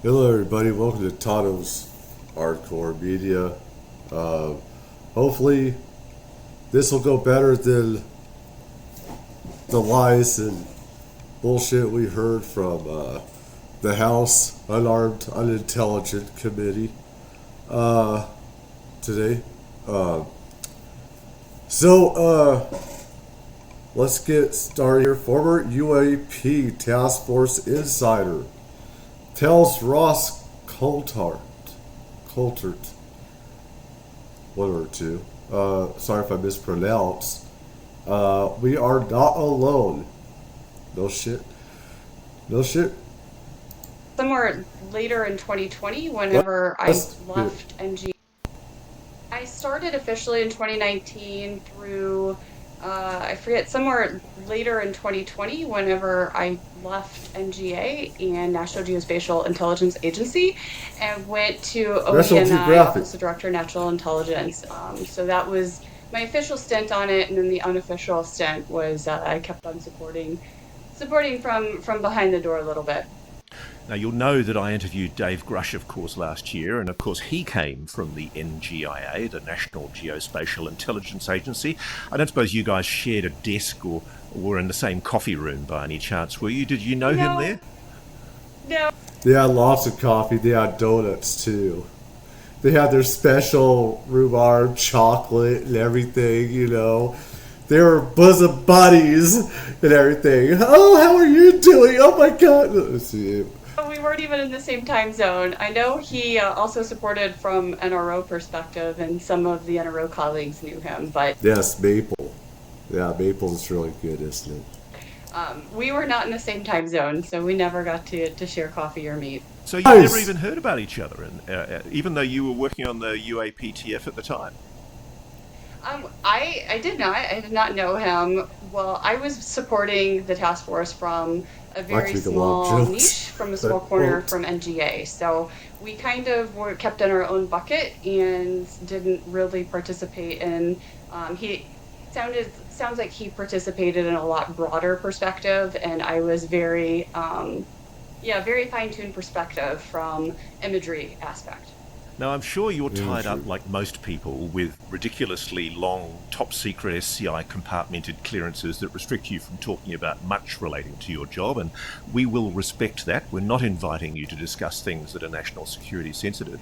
Hello, everybody. Welcome to Tato's Hardcore Media. Uh, Hopefully, this will go better than the lies and bullshit we heard from the House Unarmed Unintelligent Committee uh, today. Uh, so, let's get started here. Former UAP Task Force Insider tells Ross Coulthart, one or two. Sorry if I mispronounce. We are not alone. No shit. No shit. Somewhere later in 2020, Let- whenever I Let's left NG, I started officially in 2019 through, I forget, somewhere later in 2020, whenever I left NGA and National Geospatial Intelligence Agency and went to National OENI, Geographic. Office of Director of National Intelligence. So that was my official stint on it, and then the unofficial stint was I kept on supporting from behind the door a little bit. Now, you'll know that I interviewed Dave Grush, of course, last year, and of course, he came from the NGIA, the National Geospatial Intelligence Agency. I don't suppose you guys shared a desk or were in the same coffee room by any chance, were you? Did you know him No, there? no. They had lots of coffee. They had donuts too. They had their special rhubarb chocolate and everything, you know. They were bosom buddies and everything. Oh, how are you doing? Oh my god. Let's see. We weren't even in the same time zone. I know he also supported from NRO perspective, and some of the NRO colleagues knew him, but Yes, maple. Yeah, maple is really good, isn't it? we were not in the same time zone, so we never got to share coffee or meet. So you never Nice. even heard about each other, and even though you were working on the UAPTF at the time. I did not know him. Well, I was supporting the task force from a I like to very make a lot small of jokes, niche, from a small but corner won't. from NGA. So we kind of were kept in our own bucket and didn't really participate in. He sounds like he participated in a lot broader perspective, and I was very fine-tuned perspective from imagery aspect. Now, I'm sure you're Yeah, tied sure. up, like most people, with ridiculously long, top secret SCI compartmented clearances that restrict you from talking about much relating to your job, and we will respect that. We're not inviting you to discuss things that are national security sensitive.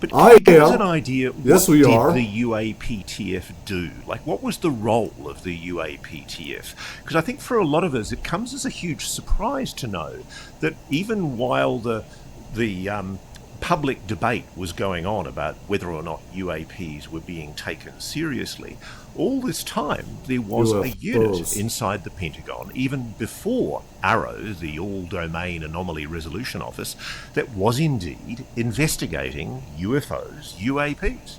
But can I you give us an am. idea, Yes, what we did are. the UAPTF do? Like, what was the role of the UAPTF? Because I think for a lot of us, it comes as a huge surprise to know that even while the public debate was going on about whether or not UAPs were being taken seriously. All this time, there was a unit UFOs. inside the Pentagon, even before ARROW, the All Domain Anomaly Resolution Office, that was indeed investigating UFOs, UAPs.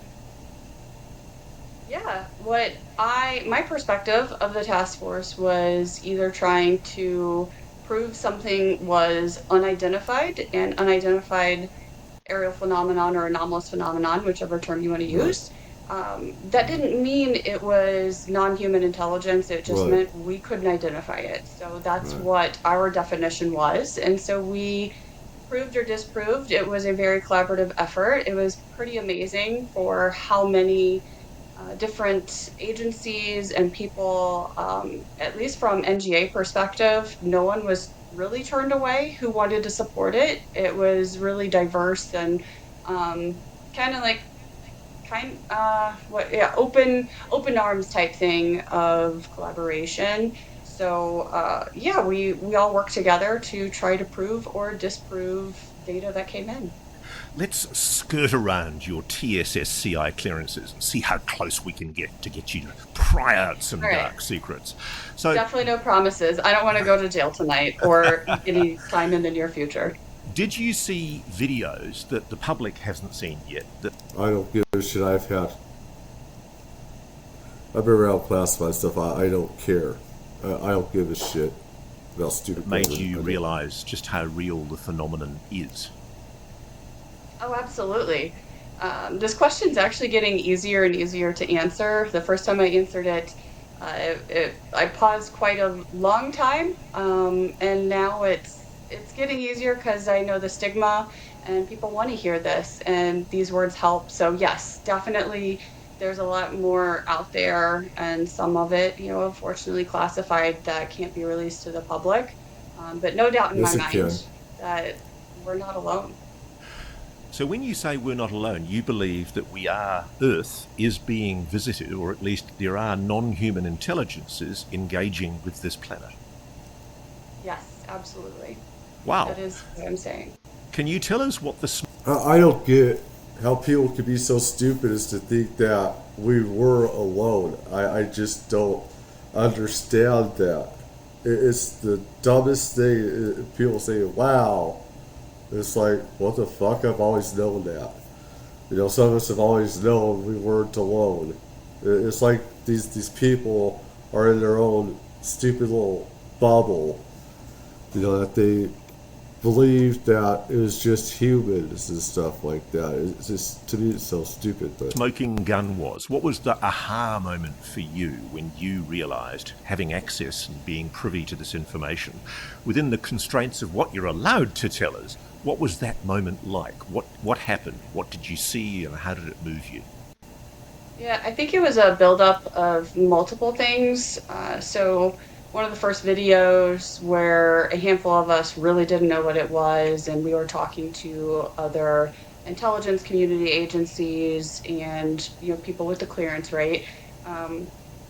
Yeah, my perspective of the task force was either trying to prove something was unidentified, and unidentified aerial phenomenon or anomalous phenomenon, whichever term you want to Right. use. That didn't mean it was non-human intelligence. It just Right. meant we couldn't identify it. So that's Right. what our definition was. And so we proved or disproved. It was a very collaborative effort. It was pretty amazing for how many different agencies and people, at least from NGA perspective, no one was really turned away who wanted to support it. It was really diverse and kind of like open arms type thing of collaboration. So yeah, we all worked together to try to prove or disprove data that came in. Let's skirt around your TSSCI clearances and see how close we can get to get you to pry out some All right. dark secrets. So, Definitely no promises. I don't want to go to jail tonight or any time in the near future. did you see videos that the public hasn't seen yet that I don't give a shit. I've been around classified stuff. I don't care. I don't give a shit about stupid made government. you I don't. realise just how real the phenomenon is? Oh, absolutely. This question's actually getting easier and easier to answer. The first time I answered it, I paused quite a long time, and now it's getting easier because I know the stigma and people want to hear this and these words help. So yes, definitely there's a lot more out there and some of it, unfortunately classified that can't be released to the public. But no doubt in my Yes, it mind can. that we're not alone. So when you say we're not alone, you believe that Earth is being visited, or at least there are non-human intelligences engaging with this planet. Yes, absolutely. Wow. That is what I'm saying. Can you tell us what the I don't get how people could be so stupid as to think that we were alone. I just don't understand that. It's the dumbest thing. People say, wow. It's like, what the fuck? I've always known that. Some of us have always known we weren't alone. It's like these people are in their own stupid little bubble. That they believe that it was just humans and stuff like that. It's just, to me, it's so stupid. But smoking gun was? What was the aha moment for you when you realised, having access and being privy to this information, within the constraints of what you're allowed to tell us, what was that moment like? What happened? What did you see and how did it move you? Yeah, I think it was a buildup of multiple things. So one of the first videos where a handful of us really didn't know what it was, and we were talking to other intelligence community agencies and people with the clearance, right? Um,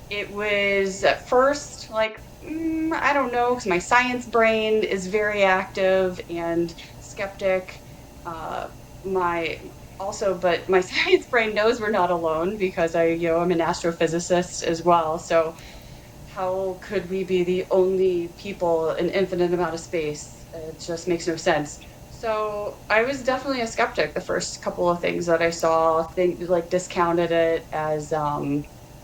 it was at first like I don't know, because my science brain is very active and skeptic. Uh, my but my science brain knows we're not alone because I'm an astrophysicist as well. So how could we be the only people in infinite amount of space? It just makes no sense. So I was definitely a skeptic. The first couple of things that I saw, like discounted it as, that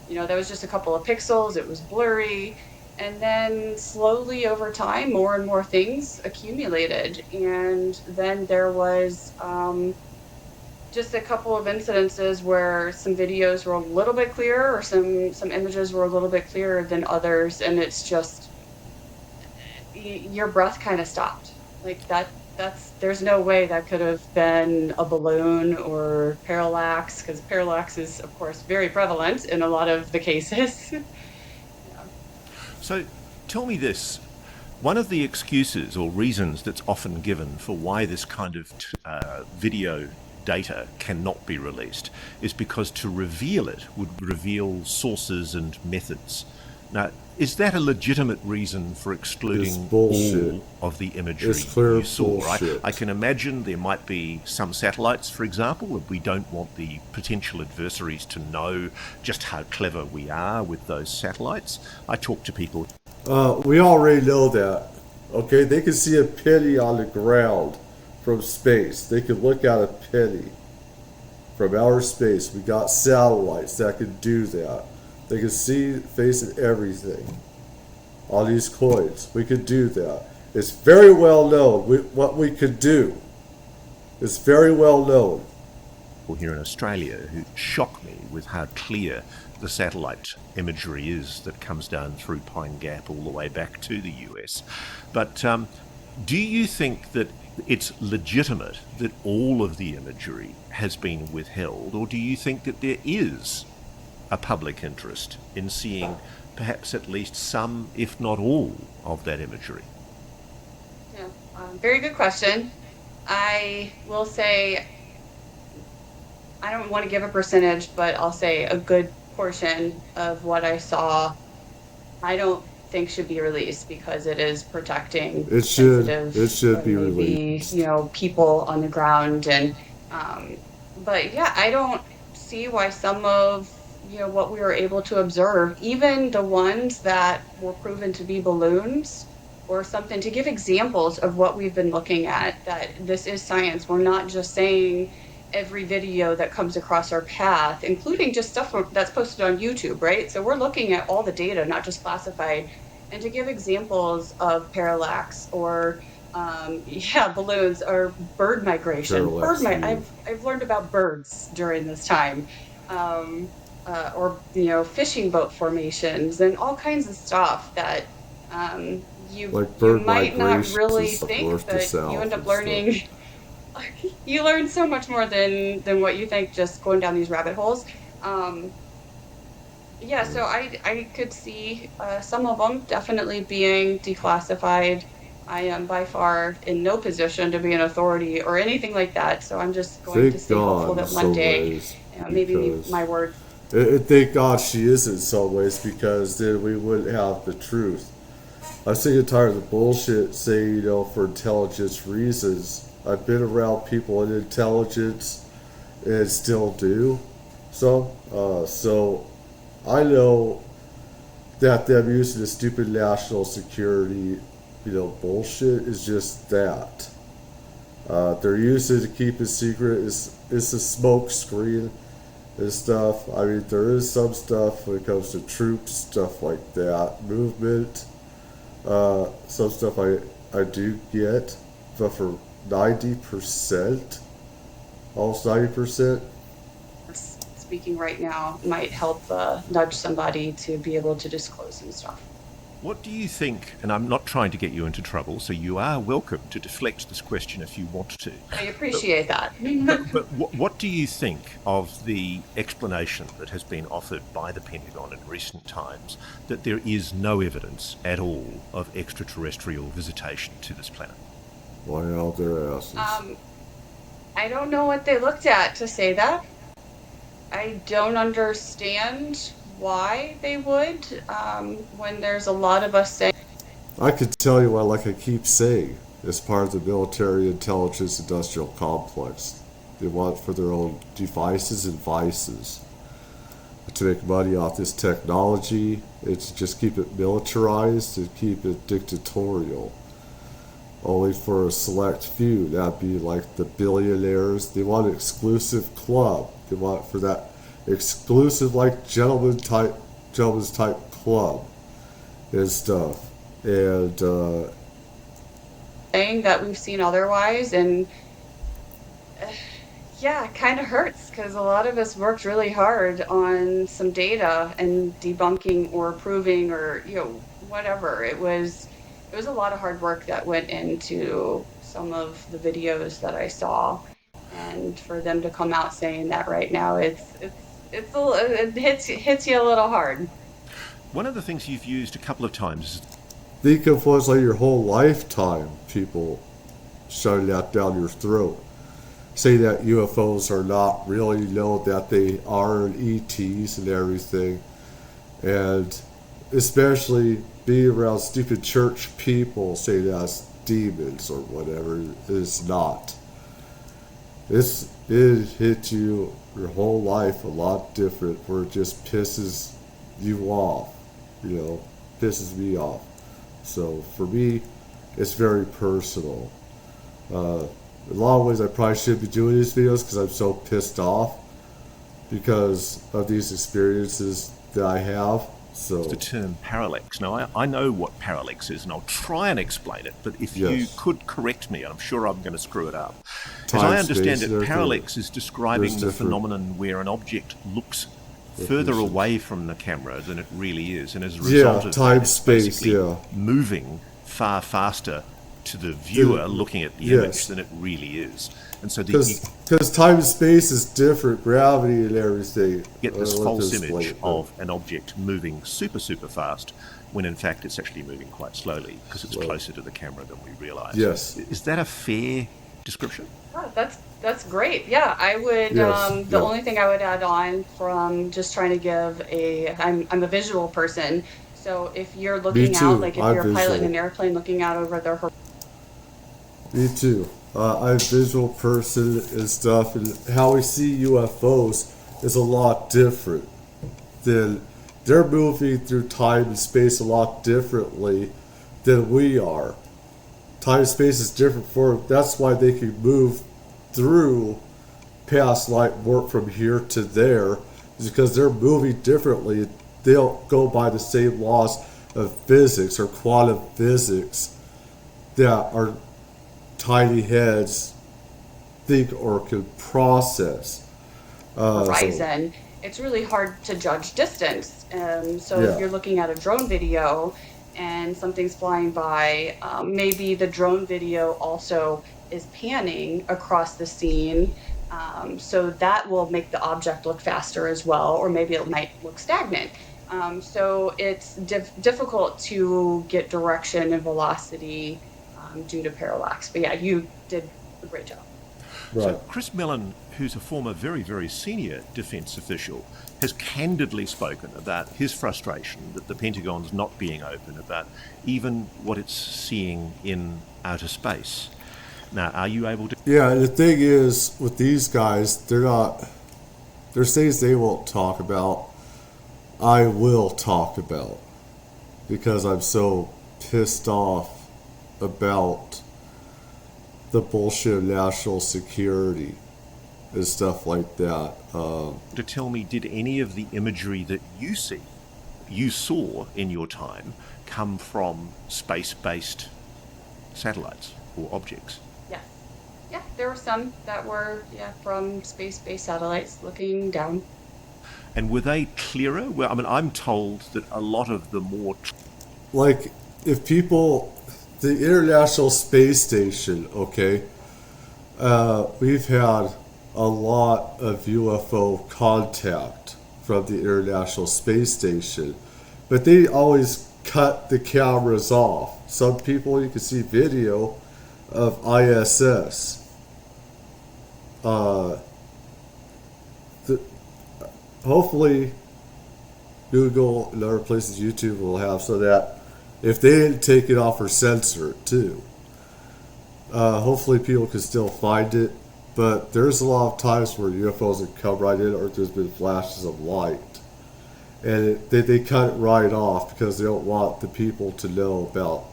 was just a couple of pixels. It was blurry. And then slowly over time, more and more things accumulated. And then there was, just a couple of incidences where some videos were a little bit clearer or some images were a little bit clearer than others, and it's just your breath kind of stopped like that's there's no way that could have been a balloon or parallax, because parallax is of course very prevalent in a lot of the cases. Yeah. So tell me this. One of the excuses or reasons that's often given for why this kind of video data cannot be released is because to reveal it would reveal sources and methods. Now, is that a legitimate reason for excluding all of the imagery you saw? I can imagine there might be some satellites, for example, and we don't want the potential adversaries to know just how clever we are with those satellites. I talk to people. We already know that. Okay, they can see a penny on the ground from space. They can look at a penny from outer space. We got satellites that can do that. They can see face and everything on these coins. We could do that. It's very well known what we could do. It's very well known. Here in Australia who shock me with how clear the satellite imagery is that comes down through Pine Gap all the way back to the US. But do you think that it's legitimate that all of the imagery has been withheld, or do you think that there is a public interest in seeing perhaps at least some, if not all, of that imagery? Yeah, very good question. I will say, I don't want to give a percentage, but I'll say a good portion of what I saw, I don't think should be released because it is protecting sensitive, it should be maybe, released. people on the ground. And, but yeah, I don't see why some of, what we were able to observe, even the ones that were proven to be balloons or something, to give examples of what we've been looking at, that this is science. We're not just saying every video that comes across our path, including just stuff that's posted on YouTube, right? So we're looking at all the data, not just classified, and to give examples of parallax or balloons or bird migration. I've learned about birds during this time, or fishing boat formations and all kinds of stuff that You Like you bird might not migrations and really stuff, think, north to but you south end up and stuff. learning. You learn so much more than what you think just going down these rabbit holes. Um, yeah, so I could see some of them definitely being declassified. I am by far in no position to be an authority or anything like that. So I'm just going to Thank stay hopeful God in that one some day, ways, maybe because my word. thank God she is in some ways, because then we wouldn't have the truth. I'm sick and tired of the bullshit saying, for intelligence reasons. I've been around people in intelligence and still do. So I know that them using the stupid national security, bullshit is just that. They're using it to keep it secret. It's a smoke screen and stuff. I mean, there is some stuff when it comes to troops, stuff like that, movement. Some stuff I do get, but for 90%, almost 90%. Speaking right now might help nudge somebody to be able to disclose some stuff. What do you think, and I'm not trying to get you into trouble, so you are welcome to deflect this question if you want to. I appreciate that. But what do you think of the explanation that has been offered by the Pentagon in recent times that there is no evidence at all of extraterrestrial visitation to this planet? Why out their asses? I don't know what they looked at to say that. I don't understand why they would, when there's a lot of us saying. I could tell you why, like I keep saying, it's part of the military intelligence industrial complex. They want it for their own devices and vices. To make money off this technology, it's just keep it militarized and keep it dictatorial. Only for a select few. That'd be like the billionaires. They want an exclusive club. They want for that exclusive, like gentleman's type club and stuff. And Saying that we've seen otherwise, and yeah, it kind of hurts because a lot of us worked really hard on some data and debunking or proving or whatever. It was a lot of hard work that went into some of the videos that I saw, and for them to come out saying that right now, it hits you a little hard. One of the things you've used a couple of times is think of what's like your whole lifetime, people shoving that down your throat. Say that UFOs are not really, that they are ETs and everything. And especially being around stupid church people say that's demons or whatever. It's not. It hits you your whole life a lot different, where it just pisses you off. Pisses me off. So for me, it's very personal. In a lot of ways, I probably should be doing these videos because I'm so pissed off because of these experiences that I have. So the term parallax. Now, I know what parallax is, and I'll try and explain it, but if you could correct me, and I'm sure I'm going to screw it up. As I understand it, parallax is describing the phenomenon where an object looks further away from the camera than it really is, and as a result of time, that, it's space, moving far faster to the viewer looking at the image than it really is. And so because time and space is different, gravity and everything. You get this false image of an object moving super fast, when in fact it's actually moving quite slowly because it's closer to the camera than we realize. Yes. Is that a fair description? Oh, that's great. Yeah, I would. The only thing I would add on from just trying to give I'm a visual person. So if you're looking out, like if you're piloting an airplane looking out over the horizon. Me too. I'm a visual person and stuff, and how we see UFOs is a lot different. Than they're moving through time and space a lot differently than we are. Time and space is different for them. That's why they can move through past light warp from here to there, is because they're moving differently. They don't go by the same laws of physics or quantum physics that our tiny heads think or can process. Horizon. It's really hard to judge distance. So if you're looking at a drone video, and something's flying by. Maybe the drone video also is panning across the scene. So that will make the object look faster as well, or maybe it might look stagnant. So it's difficult to get direction and velocity due to parallax. But yeah, you did a great job. So Right. Chris Mellon, who's a former very, very senior defence official, has candidly spoken about his frustration that the Pentagon's not being open about even what it's seeing in outer space. Now, are you able to? Yeah, and the thing is, with these guys, they're not. There's things they won't talk about. I will talk about because I'm so pissed off about the bullshit of national security and stuff like that. To tell me, did any of the imagery that you saw in your time, come from space-based satellites or objects? Yes. Yeah, there were some that were from space-based satellites looking down. And were they clearer? Well, I mean, I'm told that a lot of the more Like, if people, the International Space Station, okay, we've had a lot of UFO contact from the International Space Station, but they always cut the cameras off. Some people, you can see video of ISS. Uh, the, hopefully, Google and other places, YouTube will have so that if they didn't take it off or censor it too, hopefully people can still find it. But there's a lot of times where UFOs have come right in, or there's been flashes of light, and they cut it right off because they don't want the people to know about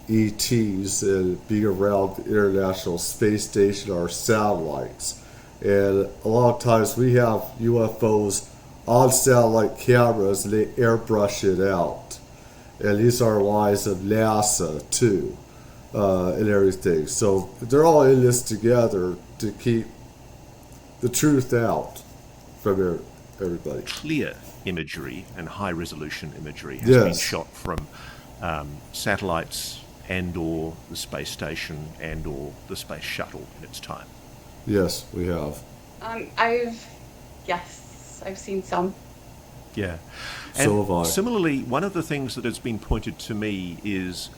ETs and being around the International Space Station or satellites. And a lot of times we have UFOs on satellite cameras and they airbrush it out. And these are lines of NASA too, and everything. So they're all in this together to keep the truth out from everybody. clear imagery and high-resolution imagery has been Yes. shot from satellites and/or the space station and/or the space shuttle in its time. Yes, we have. I've seen some. Yeah. So And have I. similarly, one of the things that has been pointed to me is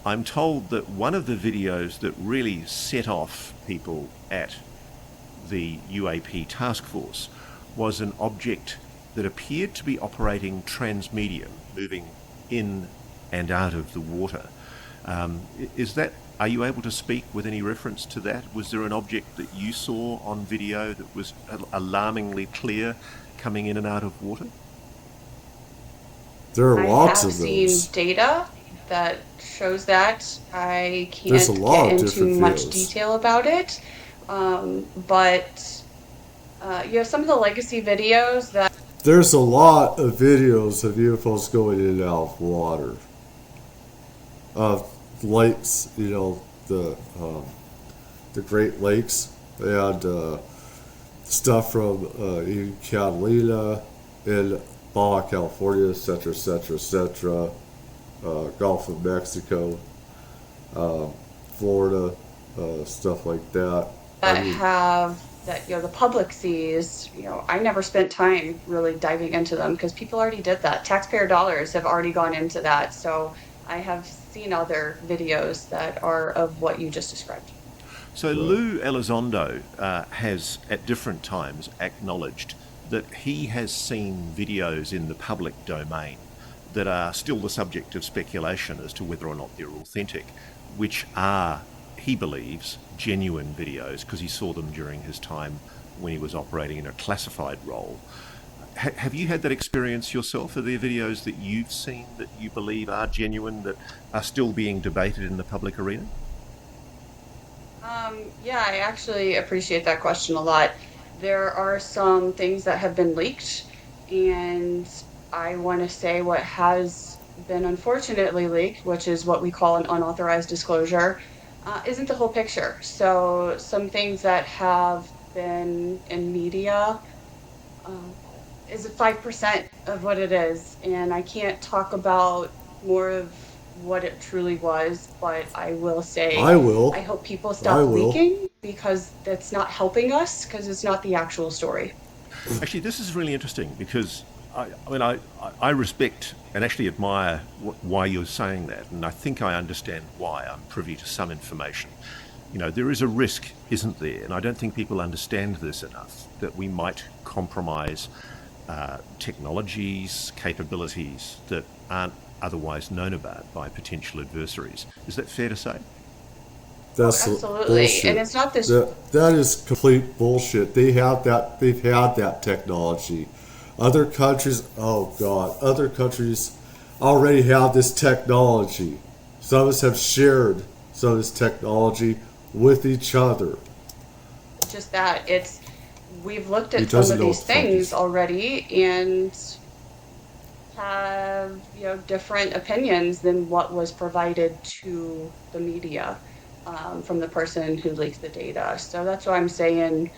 I'm told that one of the videos that really set off people at the UAP task force was an object that appeared to be operating transmedium, moving in and out of the water. Is that? Are you able to speak with any reference to that? Was there an object that you saw on video that was alarmingly clear, coming in and out of water? There are I lots have of seen those. data that shows that. I There's a can't lot get of into different much videos. detail about it. But you have some of the legacy videos that There's a lot of videos of UFOs going in and out of water. Of lakes, the Great Lakes, and stuff from even Catalina in Baja California, etc., etc., etc., Gulf of Mexico, Florida, stuff like that. I mean, have that the public sees. I never spent time really diving into them because people already did that. Taxpayer dollars have already gone into that. So I have seen other videos that are of what you just described. So Lou Elizondo has at different times acknowledged that he has seen videos in the public domain that are still the subject of speculation as to whether or not they're authentic, which are, he believes, genuine videos because he saw them during his time when he was operating in a classified role. Have you had that experience yourself? Are there videos that you've seen that you believe are genuine that are still being debated in the public arena? Yeah, I actually appreciate that question a lot. There are some things that have been leaked, and I want to say what has been unfortunately leaked, which is what we call an unauthorized disclosure, isn't the whole picture. So some things that have been in media uh, is 5% of what it is, and I can't talk about more of what it truly was, but I will say I will. I hope people I stop will. leaking because that's not helping us because it's not the actual story. Actually, this is really interesting because I respect and actually admire why you're saying that, and I think I understand why. I'm privy to some information. There is a risk, isn't there? And I don't think people understand this enough, that we might compromise technologies, capabilities that aren't otherwise known about by potential adversaries. Is that fair to say? Oh, That's absolutely. And bullshit. it's not this. That is complete bullshit. They have that. They've had that technology. Other countries, oh god, other countries already have this technology. Some of us have shared some of this technology with each other. Just that it's we've looked He at some doesn't of know what these the fuck things he's. already and have different opinions than what was provided to the media from the person who leaked the data. So that's why I'm saying,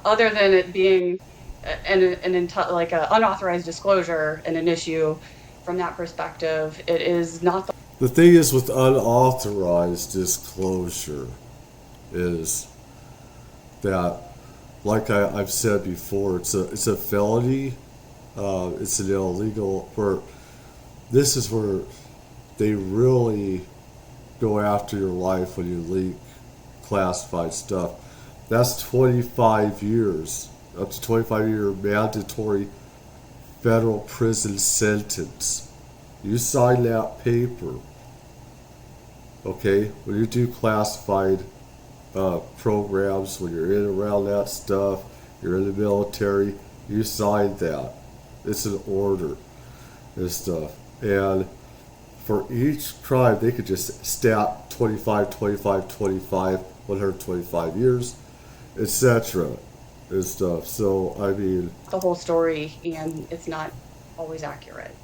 other than it being like an unauthorized disclosure and an issue from that perspective, it is not The thing is with unauthorized disclosure is that, like I've said before, it's a felony. It's an illegal. Where this is where they really go after your life when you leak classified stuff. That's 25 years, up to 25-year mandatory federal prison sentence. You sign that paper, okay? When you do classified programs, when you're in and around that stuff, you're in the military, you sign that. It's an order and stuff. And for each crime, they could just stat 25, 25, 25, 125 years, etc. and stuff. So, I mean, the whole story, and it's not always accurate.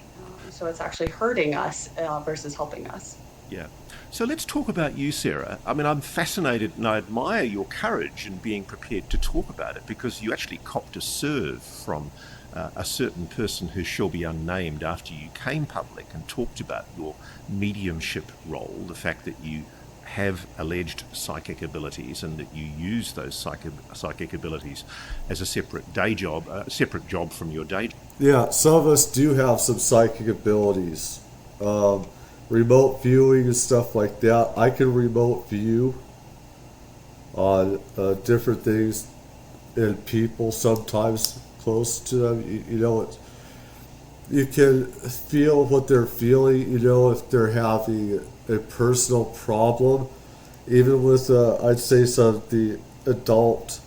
So it's actually hurting us versus helping us. Yeah. So let's talk about you, Sarah. I mean, I'm fascinated and I admire your courage in being prepared to talk about it because you actually copped a serve from a certain person who shall be unnamed after you came public and talked about your mediumship role, the fact that you have alleged psychic abilities and that you use those psychic abilities as a separate day job, a separate job from your day job. yeah, some of us do have some psychic abilities. Um, Remote viewing and stuff like that. I can remote view on different things and people sometimes close to them. You can feel what they're feeling, if they're having a personal problem. Even with, I'd say, some of the adult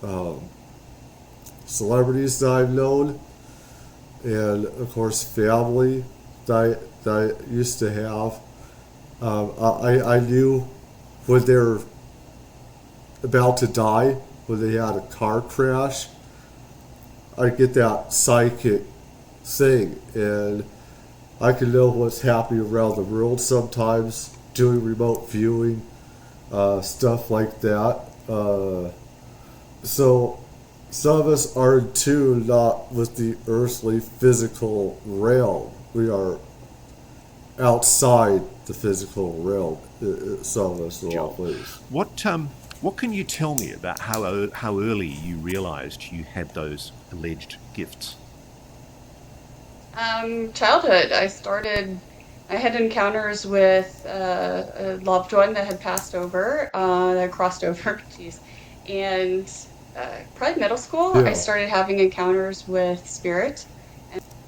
um, celebrities that I've known, and of course, family that I used to have. I knew when they were about to die, when they had a car crash, I get that psychic thing, and I can know what's happening around the world sometimes, doing remote viewing, stuff like that. So some of us are in tune not with the earthly physical realm. We are outside the physical realm. Some of us in a lot of ways. What can you tell me about how early you realised you had those alleged gifts? Childhood, I had encounters with a loved one that had passed over, that crossed over, geez. And probably middle school, I Yeah. started having encounters with spirit.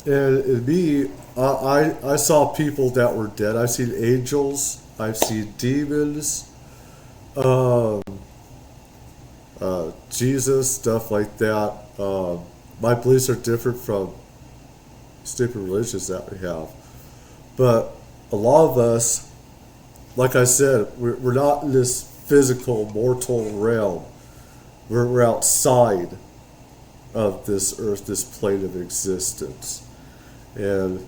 And me, I saw people that were dead. I've seen angels. I've seen demons. Um, Jesus, stuff like that. My beliefs are different from stupid religions that we have. But a lot of us, like I said, we're not in this physical, mortal realm. We're outside of this earth, this plane of existence. And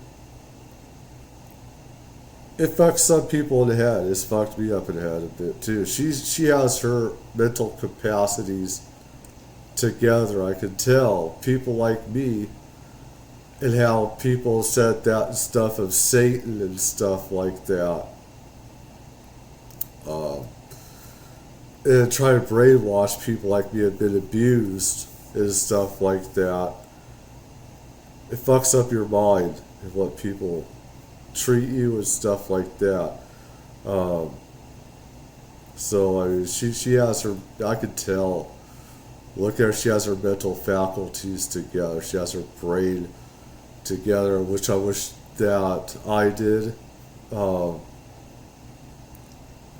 it fucks some people in the head. It's fucked me up in the head a bit too. She has her mental capacities together. I can tell people like me and how people said that stuff of Satan and stuff like that. And try to brainwash people like we had been abused and stuff like that. It fucks up your mind and what people treat you and stuff like that. Um, so I mean, she has her. I could tell. Look at her. She has her mental faculties together. She has her brain together, which I wish that I did. Um,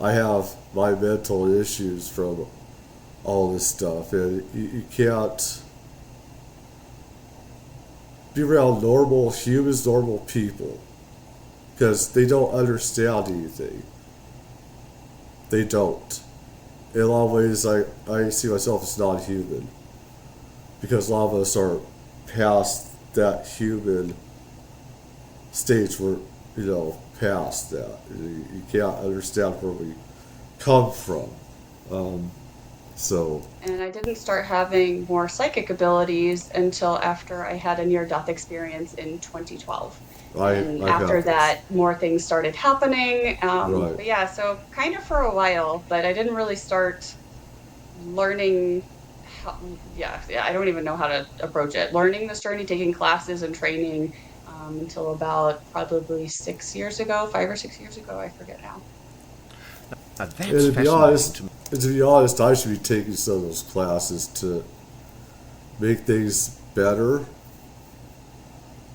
I have my mental issues from all this stuff, and you can't be around normal humans, normal people, because they don't understand anything. They don't. In a lot of ways, I see myself as non-human, because a lot of us are past that human stage. We're, past that. You can't understand where we come from. So And I didn't start having more psychic abilities until after I had a near-death experience in 2012. And I after have that, more things started happening. right. But yeah, so kind of for a while, but I didn't really start learning how, I don't even know how to approach it. Learning this journey, taking classes and training until about probably 6 years ago, 5 or 6 years ago, I forget now. Now, that's And to be fascinating honest, to me. I should be taking some of those classes to make things better.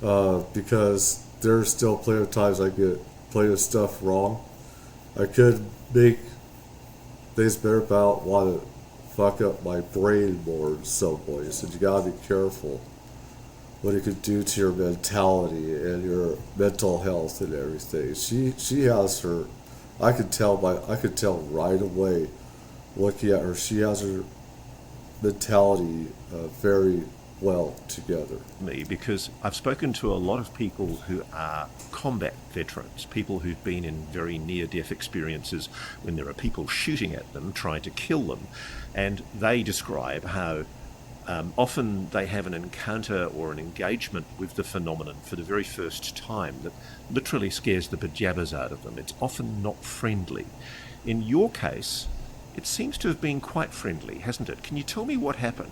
Because there's still plenty of times I get plenty of stuff wrong. I could make things better, but I don't want to fuck up my brain more in some ways. And you gotta be careful what it could do to your mentality and your mental health and everything. She has her. I could tell right away looking at her. She has her mentality very well together. Me because I've spoken to a lot of people who are combat veterans, people who've been in very near-death experiences when there are people shooting at them, trying to kill them, and they describe how often they have an encounter or an engagement with the phenomenon for the very first time that literally scares the bejabbers out of them. It's often not friendly. In your case, it seems to have been quite friendly, hasn't it? Can you tell me what happened?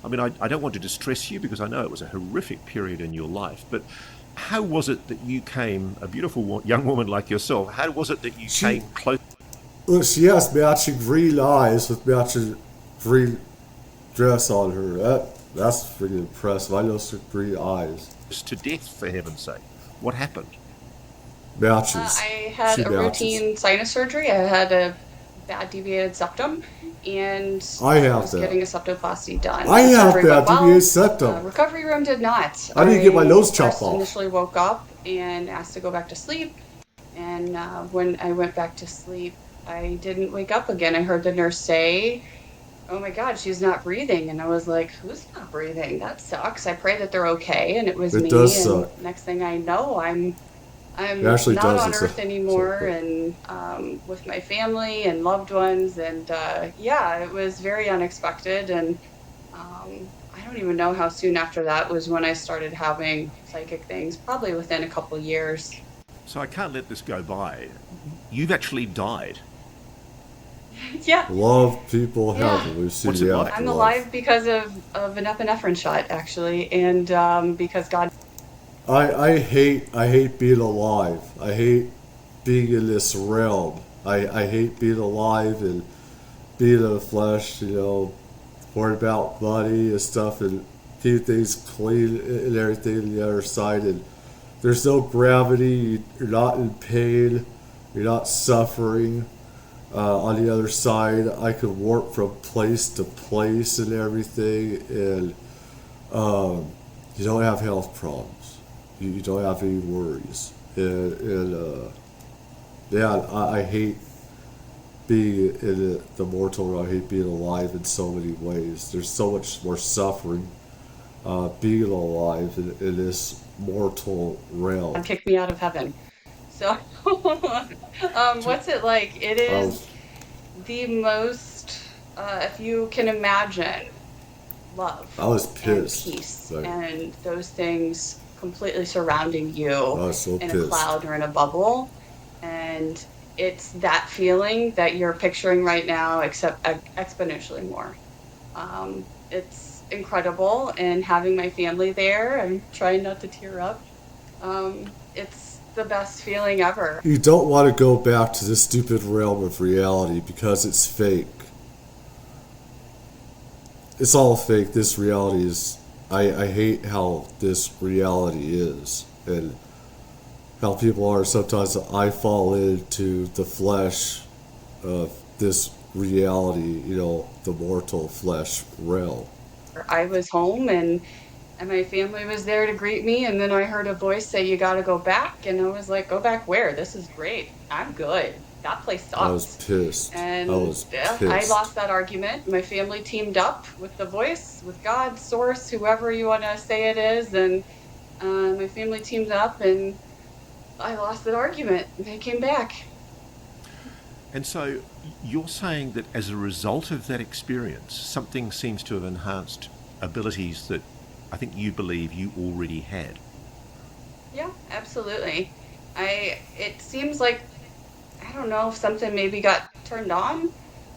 I mean, I don't want to distress you because I know it was a horrific period in your life, but how was it that you came, a beautiful young woman like yourself, how was it that you came close? Look, she has matching green eyes with matching green dress on her. That's pretty impressive. I know some green eyes. To death, for heaven's sake? What happened? Matches. I had She a matches. routine sinus surgery. I had a bad deviated septum, and I have was that. getting a septoplasty done. I The have surgery that went well. deviated septum. Recovery room did not. I didn't get my nose chopped first off. Initially woke up and asked to go back to sleep, and when I went back to sleep, I didn't wake up again. I heard the nurse say, "Oh my God, she's not breathing," and I was like, "Who's not breathing? That sucks." I pray that they're okay, and it was It me. does and suck. next thing I know, I'm It actually not does. on It's Earth a- anymore, so- and with my family and loved ones, and it was very unexpected. And I don't even know how soon after that was when I started having psychic things. Probably within a couple years. So I can't let this go by. You've actually died. Yeah, A lot of people Yeah. have What's it hallucinated like? I'm afterlife. alive because of an epinephrine shot, actually, and because God. I hate being alive. I hate being in this realm. I hate being alive and being in the flesh, worried about money and stuff and keep things clean and everything on the other side. And there's no gravity. You're not in pain. You're not suffering. On the other side, I could warp from place to place and everything, and you don't have health problems. You don't have any worries. I hate being in the mortal realm. I hate being alive in so many ways. There's so much more suffering being alive in this mortal realm. Kicked me out of heaven. So, what's it like? It I is was, the most, if you can imagine, love I was and pissed. peace Like, and those things completely surrounding you I was so in a pissed. cloud or in a bubble. And it's that feeling that you're picturing right now, except exponentially more. It's incredible, and having my family there, I'm trying not to tear up. It's the best feeling ever. You don't want to go back to this stupid realm of reality because it's fake. It's all fake. This reality is. I hate how this reality is. And how people are sometimes. I fall into the flesh of this reality, the mortal flesh realm. I was home, and my family was there to greet me, and then I heard a voice say, "You got to go back." And I was like, "Go back where? This is great. I'm good. That place I was sucks." pissed. I And was yeah, I pissed. lost that argument. My family teamed up with the voice, with God, source, whoever you want to say it is, and my family teamed up, and I lost that argument. They came back. And so you're saying that as a result of that experience, something seems to have enhanced abilities that I think you believe you already had. Yeah, absolutely. It seems like, I don't know if something maybe got turned on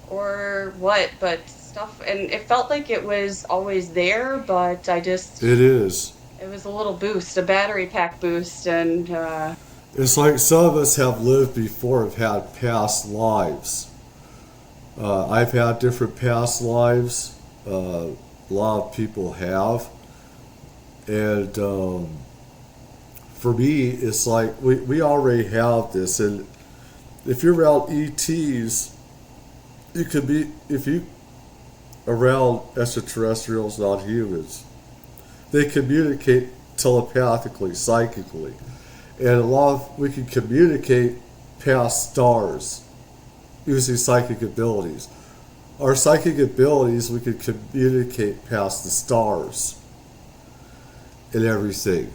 or what, but stuff, and it felt like it was always there, but It is. it was a little boost, a battery pack boost, and It's like some of us have lived before, have had past lives. I've had different past lives. A lot of people have. And for me, it's like we already have this. And if you're around ETs, you could be, if you around extraterrestrials, not humans, they communicate telepathically, psychically. And we can communicate past stars using psychic abilities. Our psychic abilities, we can communicate past the stars and everything.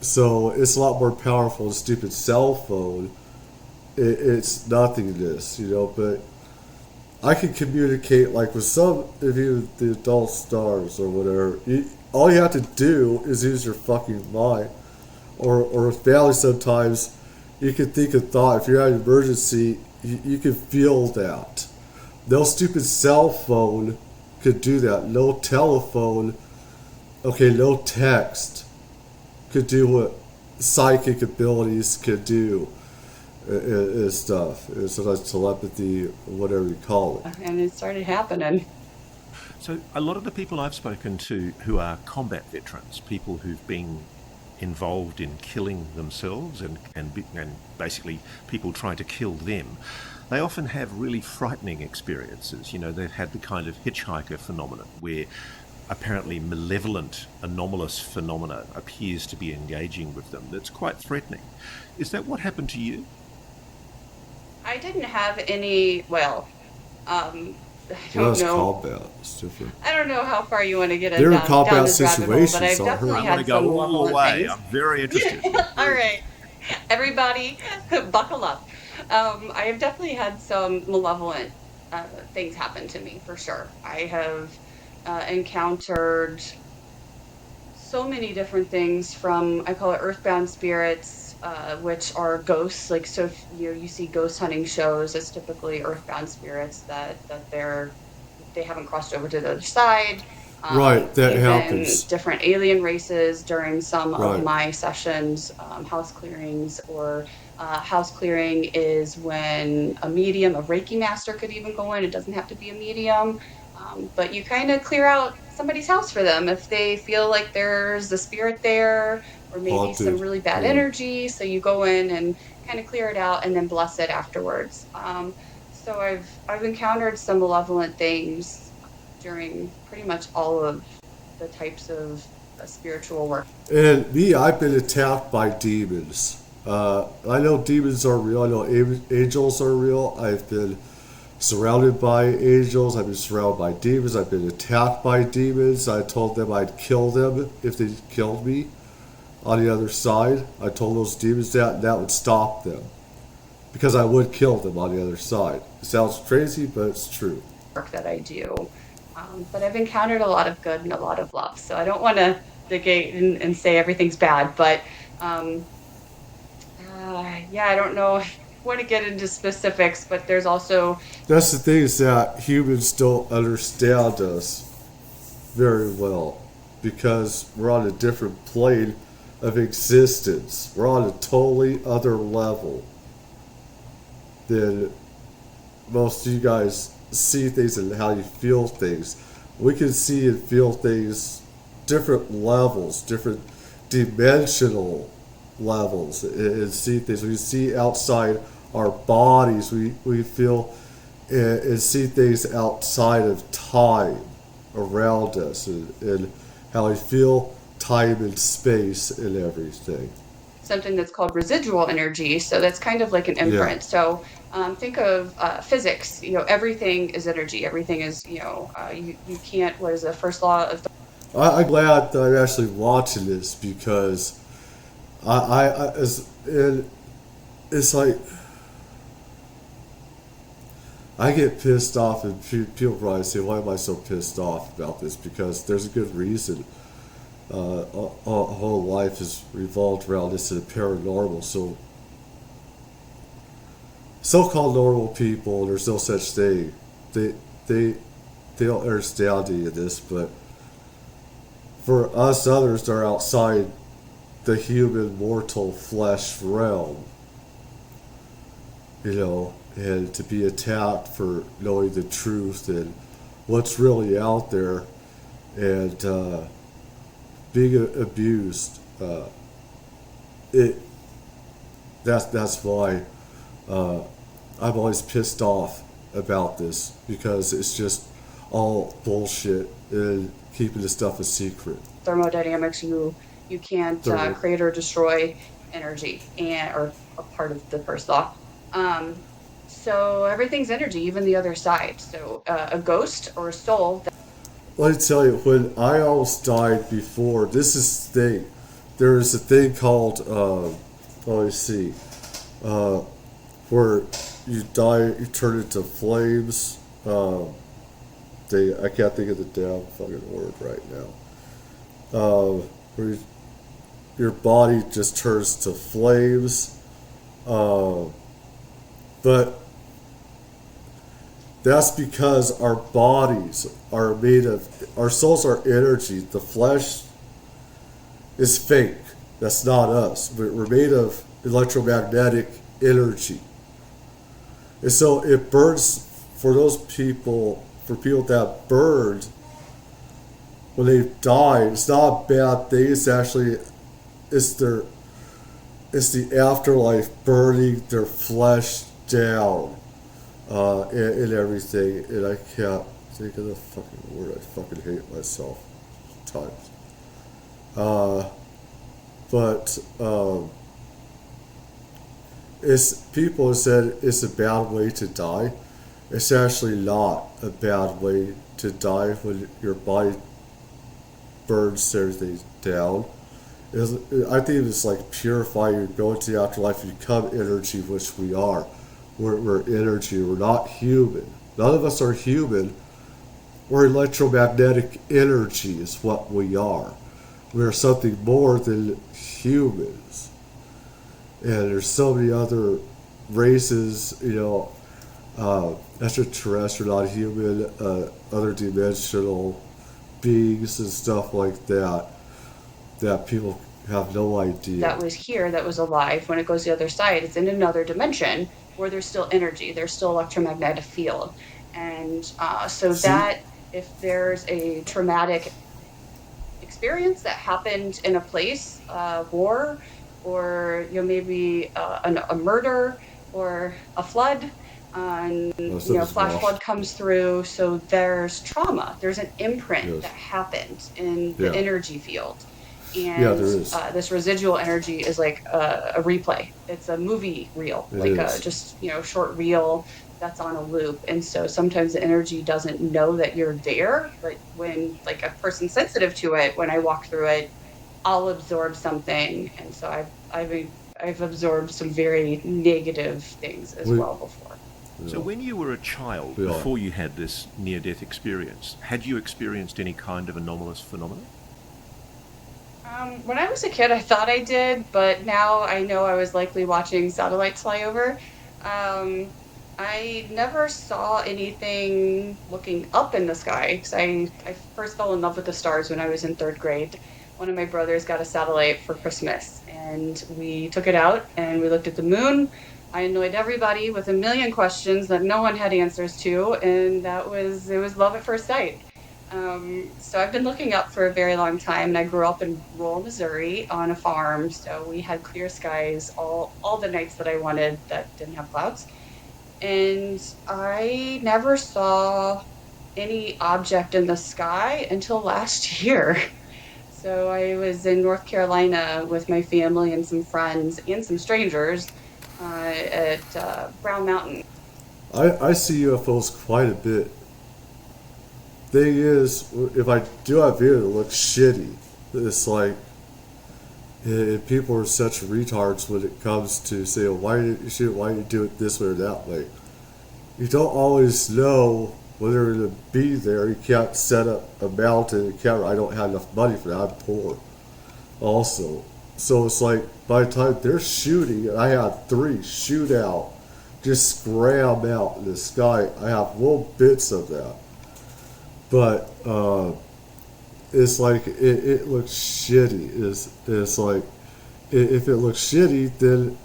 So it's a lot more powerful than a stupid cell phone. It's nothingness, but I can communicate like with some of you, the adult stars or whatever. All you have to do is use your fucking mind. Or with family sometimes, you can think a thought. If you're at an emergency, you can feel that. No stupid cell phone could do that. No telephone, okay, no text could do what psychic abilities could do and stuff. And sometimes telepathy, whatever you call it. and it started happening. So a lot of the people I've spoken to who are combat veterans, people who've been involved in killing themselves and basically people trying to kill them, they often have really frightening experiences. They've had the kind of hitchhiker phenomenon where apparently malevolent, anomalous phenomena appears to be engaging with them. That's quite threatening. Is that what happened to you? I didn't have any, well, I Well, don't that's know. combat. It's different. I don't know how far you want to get They're in down combat this rabbit hole, but situations, I've so definitely I want to had go some all the malevolent way. things. I'm very interested. All right, everybody, buckle up. I have definitely had some malevolent things happen to me for sure. I have encountered so many different things from, I call it earthbound spirits, which are ghosts. Like, so if you see ghost hunting shows, it's typically earthbound spirits they haven't crossed over to the other side. Right, that Even happens. different alien races during some of Right. my sessions, house clearings, or house clearing is when a medium, a Reiki master could even go in. It doesn't have to be a medium, but you kind of clear out somebody's house for them if they feel like there's a spirit there or maybe some Haunted. really bad Yeah. energy. So you go in and kind of clear it out and then bless it afterwards. So I've encountered some malevolent things during pretty much all of the types of spiritual work. And me, I've been attacked by demons. I know demons are real. I know angels are real. I've been surrounded by angels. I've been surrounded by demons. I've been attacked by demons. I told them I'd kill them if they killed me on the other side. I told those demons that, and that would stop them. Because I would kill them on the other side. It sounds crazy, but it's true. That I do. But I've encountered a lot of good and a lot of love. So I don't want to the gate and say everything's bad. But yeah, I don't know. I want to get into specifics, but there's also That's the thing, is that humans don't understand us very well because we're on a different plane of existence. We're on a totally other level than most of you guys see things and how you feel things. We can see and feel things different levels, different dimensional levels, and see things. We see outside our bodies. We feel and see things outside of time around us, and how we feel time and space and everything. something that's called residual energy. So that's kind of like an Yeah. imprint. So think of physics. Everything is energy. Everything is, you can't, what is the first law of I'm glad that I'm actually watching this because it's like I get pissed off, and people probably say, "Why am I so pissed off about this?" Because there's a good reason. Our whole life is revolved around this and paranormal. So, so-called normal people, there's no such thing. They they they don't understand any of this, but for us others that are outside the human mortal flesh realm, and to be attacked for knowing the truth and what's really out there, and being abused. It that's why I'm always pissed off about this, because it's just all bullshit and keeping this stuff a secret. thermodynamics. You can't Thermal. create or destroy energy, and or a part of the first law. Um, so everything's energy, even the other side. So a ghost or a soul. Let me tell you, when I almost died before, this is the thing. There's a thing called, let me see, uh, where you die, you turn into flames. I can't think of the damn fucking word right now. Where your body just turns to flames. But that's because our bodies are made of, our souls are energy. The flesh is fake. That's not us. We're made of electromagnetic energy. And so it burns for those people, for people that burned when they died. It's not a bad thing. It's actually, it's their, it's the afterlife burning their flesh down, and everything. And I can't think of the fucking word. I fucking hate myself at times. But it's, people have said it's a bad way to die. It's actually not a bad way to die when your body burns everything down. I think it's like purifying. You go into the afterlife, you become energy, which we are. We're energy. We're not human. None of us are human. We're electromagnetic energy is what we are. We're something more than humans. And there's so many other races, extraterrestrial, not human, other dimensional beings and stuff like that, that people have no idea. That was here, that was alive. When it goes the other side, it's in another dimension where there's still energy, there's still electromagnetic field. And so See, that if there's a traumatic experience that happened in a place, war, or maybe a murder or a flood, and flash flood comes through. So there's trauma. There's an imprint that happened in the energy field, and yeah, there is. this residual energy is like a replay. It's a movie reel, It like is. a just short reel that's on a loop. And so sometimes the energy doesn't know that you're there, but when like a person sensitive to it, when I walk through it, I'll absorb something. And so I've absorbed some very negative things as well before. So when you were a child, We are. before you had this near-death experience, had you experienced any kind of anomalous phenomena? When I was a kid, I thought I did, but now I know I was likely watching satellites fly over. Um, I never saw anything looking up in the sky because I first fell in love with the stars when I was in third grade. One of my brothers got a satellite for Christmas, and we took it out and we looked at the moon. I annoyed everybody with a million questions that no one had answers to, and it was love at first sight. So I've been looking up for a very long time, and I grew up in rural Missouri on a farm. So we had clear skies all the nights that I wanted that didn't have clouds. And I never saw any object in the sky until last year. So I was in North Carolina with my family and some friends and some strangers at Brown Mountain. I see UFOs quite a bit. Thing is, if I do have video that looks shitty, it's like people are such retards when it comes to saying why you do it this way or that way. You don't always know whether to be there. You can't set up a mountain camera. I don't have enough money for that. I'm poor. Also, so it's like by the time they're shooting, and I had three shoot out, just scram out in the sky. I have little bits of that, but it's like it looks shitty. It's like if it looks shitty, then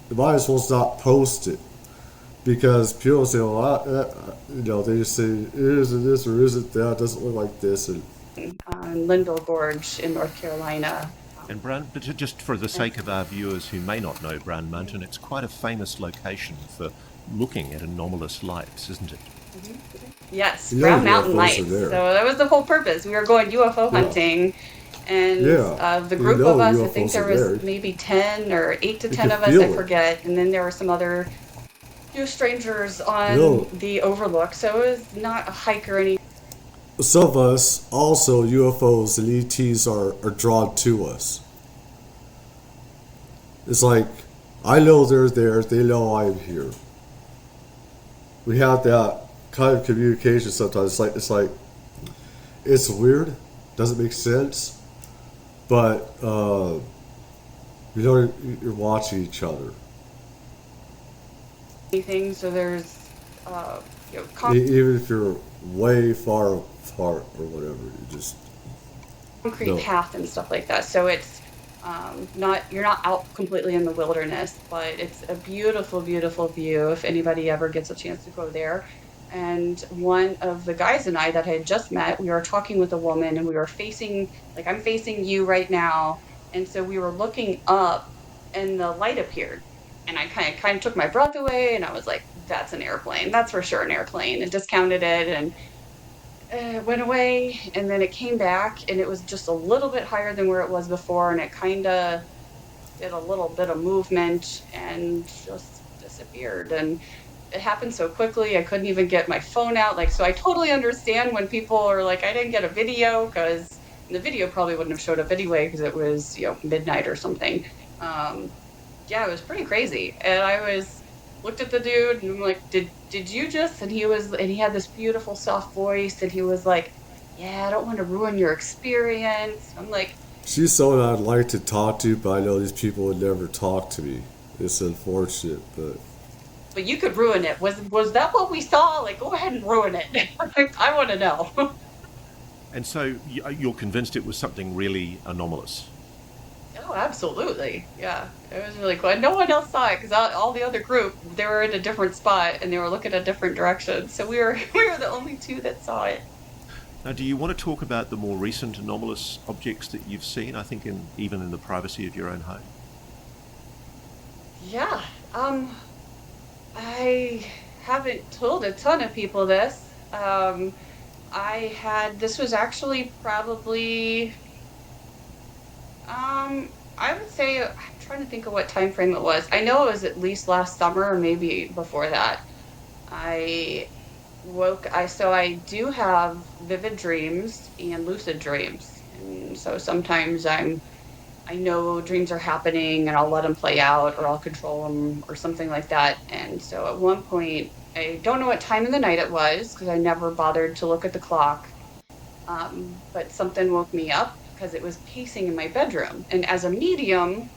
you might as well not post it because people say, "Well, they just say isn't this or isn't that? It doesn't look like this." And On Lindell Gorge in North Carolina. And Brown, but just for the sake of our viewers who may not know Brown Mountain, it's quite a famous location for looking at anomalous lights, isn't it? Yes, you know Brown the Mountain UFOs are Lights. there. So that was the whole purpose. We were going UFO Yeah, hunting, and yeah. the You group know of the us, I think UFOs are there was there. maybe 10 or 8 to You 10 can of us, I feel it. forget. And then there were some other few strangers You on know, the overlook. So it was not a hike or anything. some of us also UFOs and ETs are drawn to us. It's like I know they're there. They know I'm here. We have that kind of communication sometimes. It's weird, doesn't make sense, but you're watching each other. So there's, you know, Even if you're way far apart or whatever, you just concrete know. path and stuff like that. So it's not you're not out completely in the wilderness, but it's a beautiful, beautiful view if anybody ever gets a chance to go there. And one of the guys and I that I had just met, we were talking with a woman and we were facing like I'm facing you right now. And so we were looking up and the light appeared. And I kind of took my breath away and I was like, that's an airplane. That's for sure an airplane, and discounted it. And went away and then it came back and it was just a little bit higher than where it was before and it kind of did a little bit of movement and just disappeared and it happened so quickly I couldn't even get my phone out, like, so I totally understand when people are like I didn't get a video because the video probably wouldn't have showed up anyway because it was, you know, midnight or something. um yeah, it was pretty crazy. And I was looked at the dude and I'm like, did you just? And he had this beautiful soft voice and he was like, yeah, I don't want to ruin your experience. I'm like, She's someone I'd like to talk to, but I know these people would never talk to me. It's unfortunate, but but you could ruin it. Was that what we saw? Like, go ahead and ruin it. I want to know. And so you're convinced it was something really anomalous. Oh, absolutely. Yeah, it was really cool. And no one else saw it because all the other group, they were in a different spot and they were looking a different direction. So we were we were the only two that saw it. Now, do you want to talk about the more recent anomalous objects that you've seen? I think even in the privacy of your own home. Yeah. I haven't told a ton of people this. This was actually probably, I would say, I'm trying to think of what time frame it was. I know it was at least last summer or maybe before that. I so I do have vivid dreams and lucid dreams. And so sometimes I know dreams are happening and I'll let them play out or I'll control them or something like that. And so at one point, I don't know what time of the night it was because I never bothered to look at the clock. But something woke me up because it was pacing in my bedroom. And as a medium,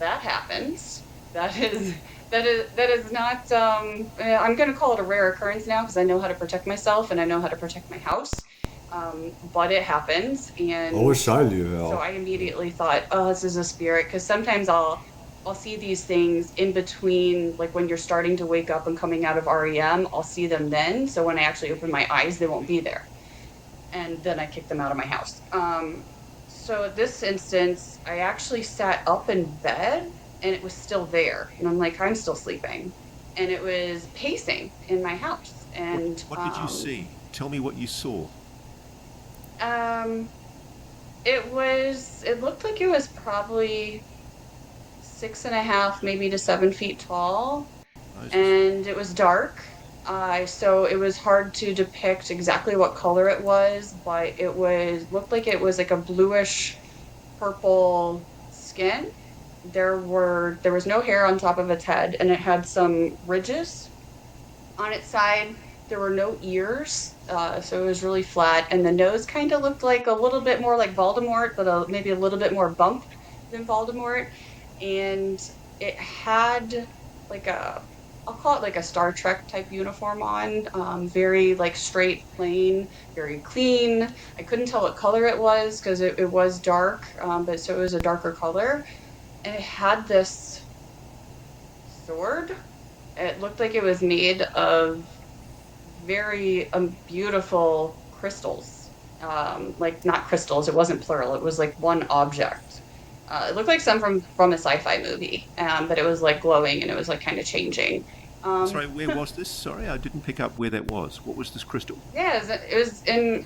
that happens. That is that is not I'm going to call it a rare occurrence now because I know how to protect myself and I know how to protect my house. But it happens, I and wish I knew so how. I immediately thought, oh, this is a spirit, because sometimes I'll see these things in between, like when you're starting to wake up and coming out of REM, I'll see them then. So when I actually open my eyes, they won't be there. And then I kick them out of my house. So this instance, I actually sat up in bed and it was still there. And I'm like, I'm still sleeping. And it was pacing in my house. And What did you see? Tell me what you saw. um it looked like it was probably 6.5, maybe to 7 feet tall, Moses. and it was dark. So it was hard to depict exactly what color it was, but it was looked like it was like a bluish purple skin. There was no hair on top of its head, and it had some ridges on its side. There were no ears, so it was really flat, and the nose kind of looked like a little bit more like Voldemort, but maybe a little bit more bump than Voldemort. And it had like I'll call it like a Star Trek type uniform on, very like straight, plain, very clean. I couldn't tell what color it was because it was dark, but so it was a darker color, and it had this sword. It looked like it was made of very beautiful crystals. Like not crystals, it wasn't plural. It was like one object. It looked like some from a sci-fi movie, but it was like glowing and it was like kind of changing. Sorry, where was this? Sorry, I didn't pick up where that was. What was this crystal? Yeah, it was in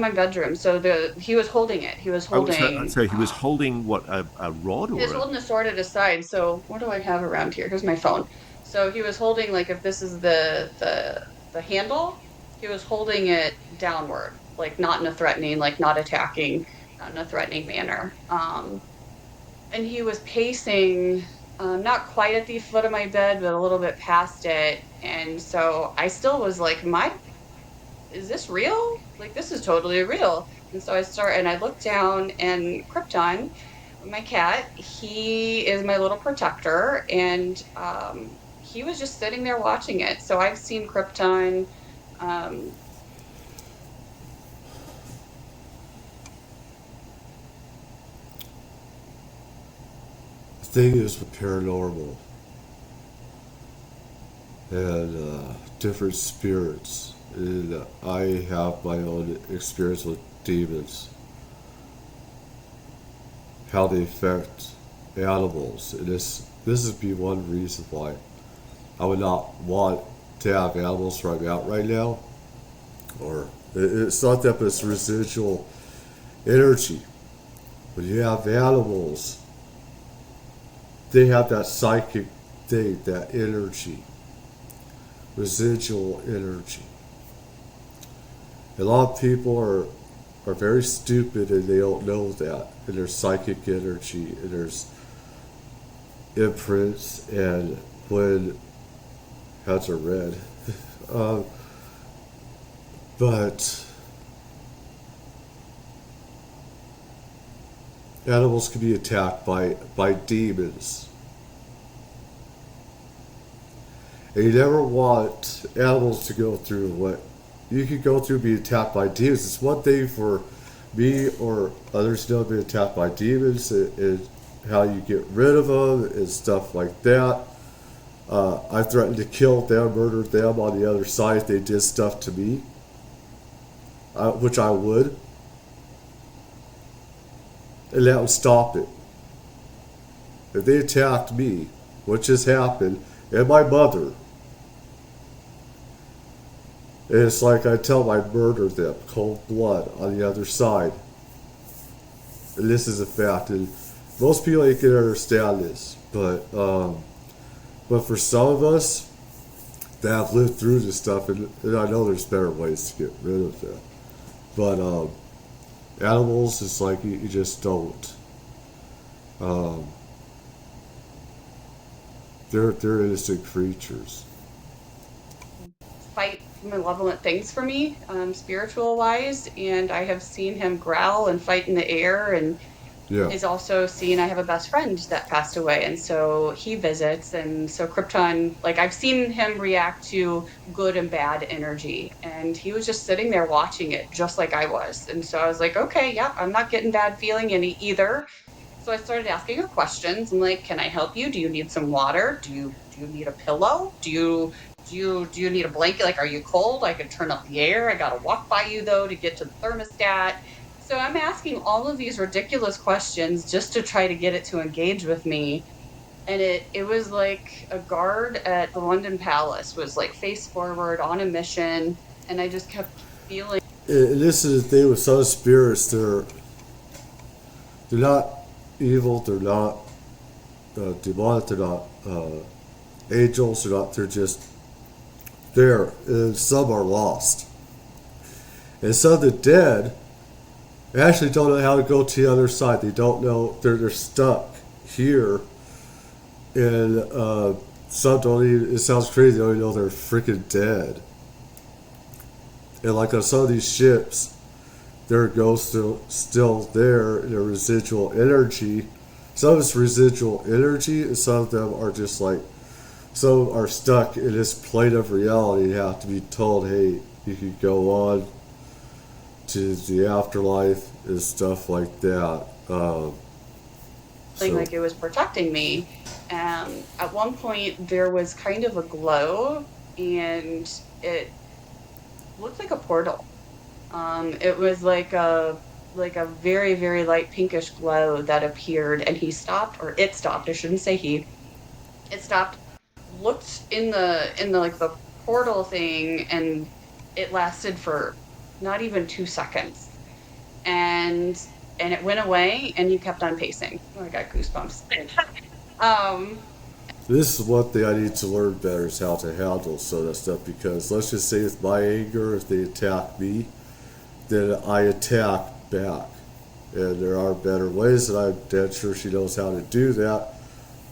my bedroom. So the he was holding it. He was Oh, so, holding so he was holding what, a rod he was or a? holding a sword at his side. So what do I have around here? Here's my phone. So he was holding, like, if this is the handle, he was holding it downward, like not in a threatening, like not attacking, not in a threatening manner. And he was pacing, not quite at the foot of my bed, but a little bit past it. And so I still was like, my is this real? Like, this is totally real. And so I looked down, and Krypton, my cat, he is my little protector, and he was just sitting there watching it. So I've seen Krypton. Um, The thing is with paranormal and different spirits, and I have my own experience with demons, how they affect animals. And this would be one reason why I would not want to have animals where I'm at right now. Or it's not that, but it's residual energy. When you have animals, they have that psychic thing, that energy, residual energy. A lot of people are very stupid and they don't know that. And there's psychic energy and there's imprints, and when heads are red. um, but animals can be attacked by demons. And you never want animals to go through what you could go through being attacked by demons. It's one thing for me or others to know being attacked by demons and how you get rid of them and stuff like that. I threatened to kill them, murder them on the other side if they did stuff to me, which I would. And that would stop it. If they attacked me, which has happened, and my mother, it's like I tell them I murdered them, cold blood on the other side. And this is a fact. And most people ain't gonna understand this, but for some of us that have lived through this stuff, and I know there's better ways to get rid of that. But animals, it's like you just don't. Um, they're innocent creatures. Fight malevolent things for me, spiritual wise. And I have seen him growl and fight in the air. And Yeah. he's also seen I have a best friend that passed away. And so he visits. And so Krypton, like I've seen him react to good and bad energy. And he was just sitting there watching it just like I was. And so I was like, okay, yeah, I'm not getting bad feeling any either. So I started asking her questions. I'm like, can I help you? Do you need some water? Do you need a pillow? Do you need a blanket? Like, are you cold? I could turn up the air. I gotta walk by you though to get to the thermostat. So I'm asking all of these ridiculous questions just to try to get it to engage with me. And it was like a guard at the London Palace was like face forward on a mission, and I just kept feeling And this is the thing with some spirits, they're not evil, they're not demonic, they're not angels, they're just there. And some are lost. And some of the dead actually don't know how to go to the other side. They don't know, they're stuck here. And some don't even, it sounds crazy, they don't even know they're freaking dead. And like on some of these ships, their ghosts still there in their residual energy. Some of it's residual energy, and some of them are just like, some are stuck in this plane of reality and have to be told, hey, you can go on to the afterlife and stuff like that. like it was protecting me. At one point, there was kind of a glow, and it looked like a portal. It was like a very, very light pinkish glow that appeared, and he stopped, or it stopped. I shouldn't say he. It stopped, looked in the like the portal thing, and it lasted for not even 2 seconds, and it went away, and he kept on pacing. Oh, I got goosebumps. um, This is one thing I need to learn better is how to handle some of that stuff, because let's just say with my anger, if they attack me, then I attack back. And there are better ways, and I'm dead sure she knows how to do that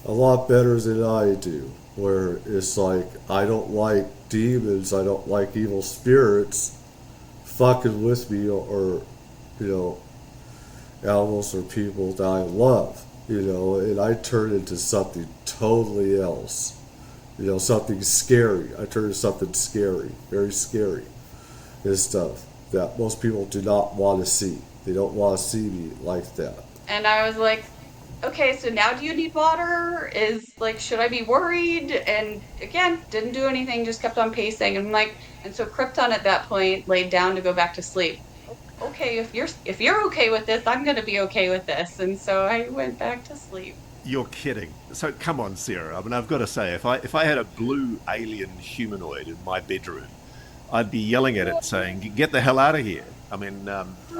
a lot better than I do. Where it's like, I don't like demons, I don't like evil spirits fucking with me, or you know, animals or people that I love, and I turn into something totally else. Something scary. I turn into something scary, very scary, and stuff that most people do not want to see. They don't want to see me like that. and I was like, okay, so now do you need water? Is like, should I be worried? And again, didn't do anything, just kept on pacing. And I'm like, and so Krypton at that point laid down to go back to sleep. Okay, if you're okay with this, I'm gonna be okay with this. And so I went back to sleep. You're kidding. So come on, Sarah. I mean, I've got to say, if I had a blue alien humanoid in my bedroom, I'd be yelling at it, saying, "Get the hell out of here!" I mean, I'd be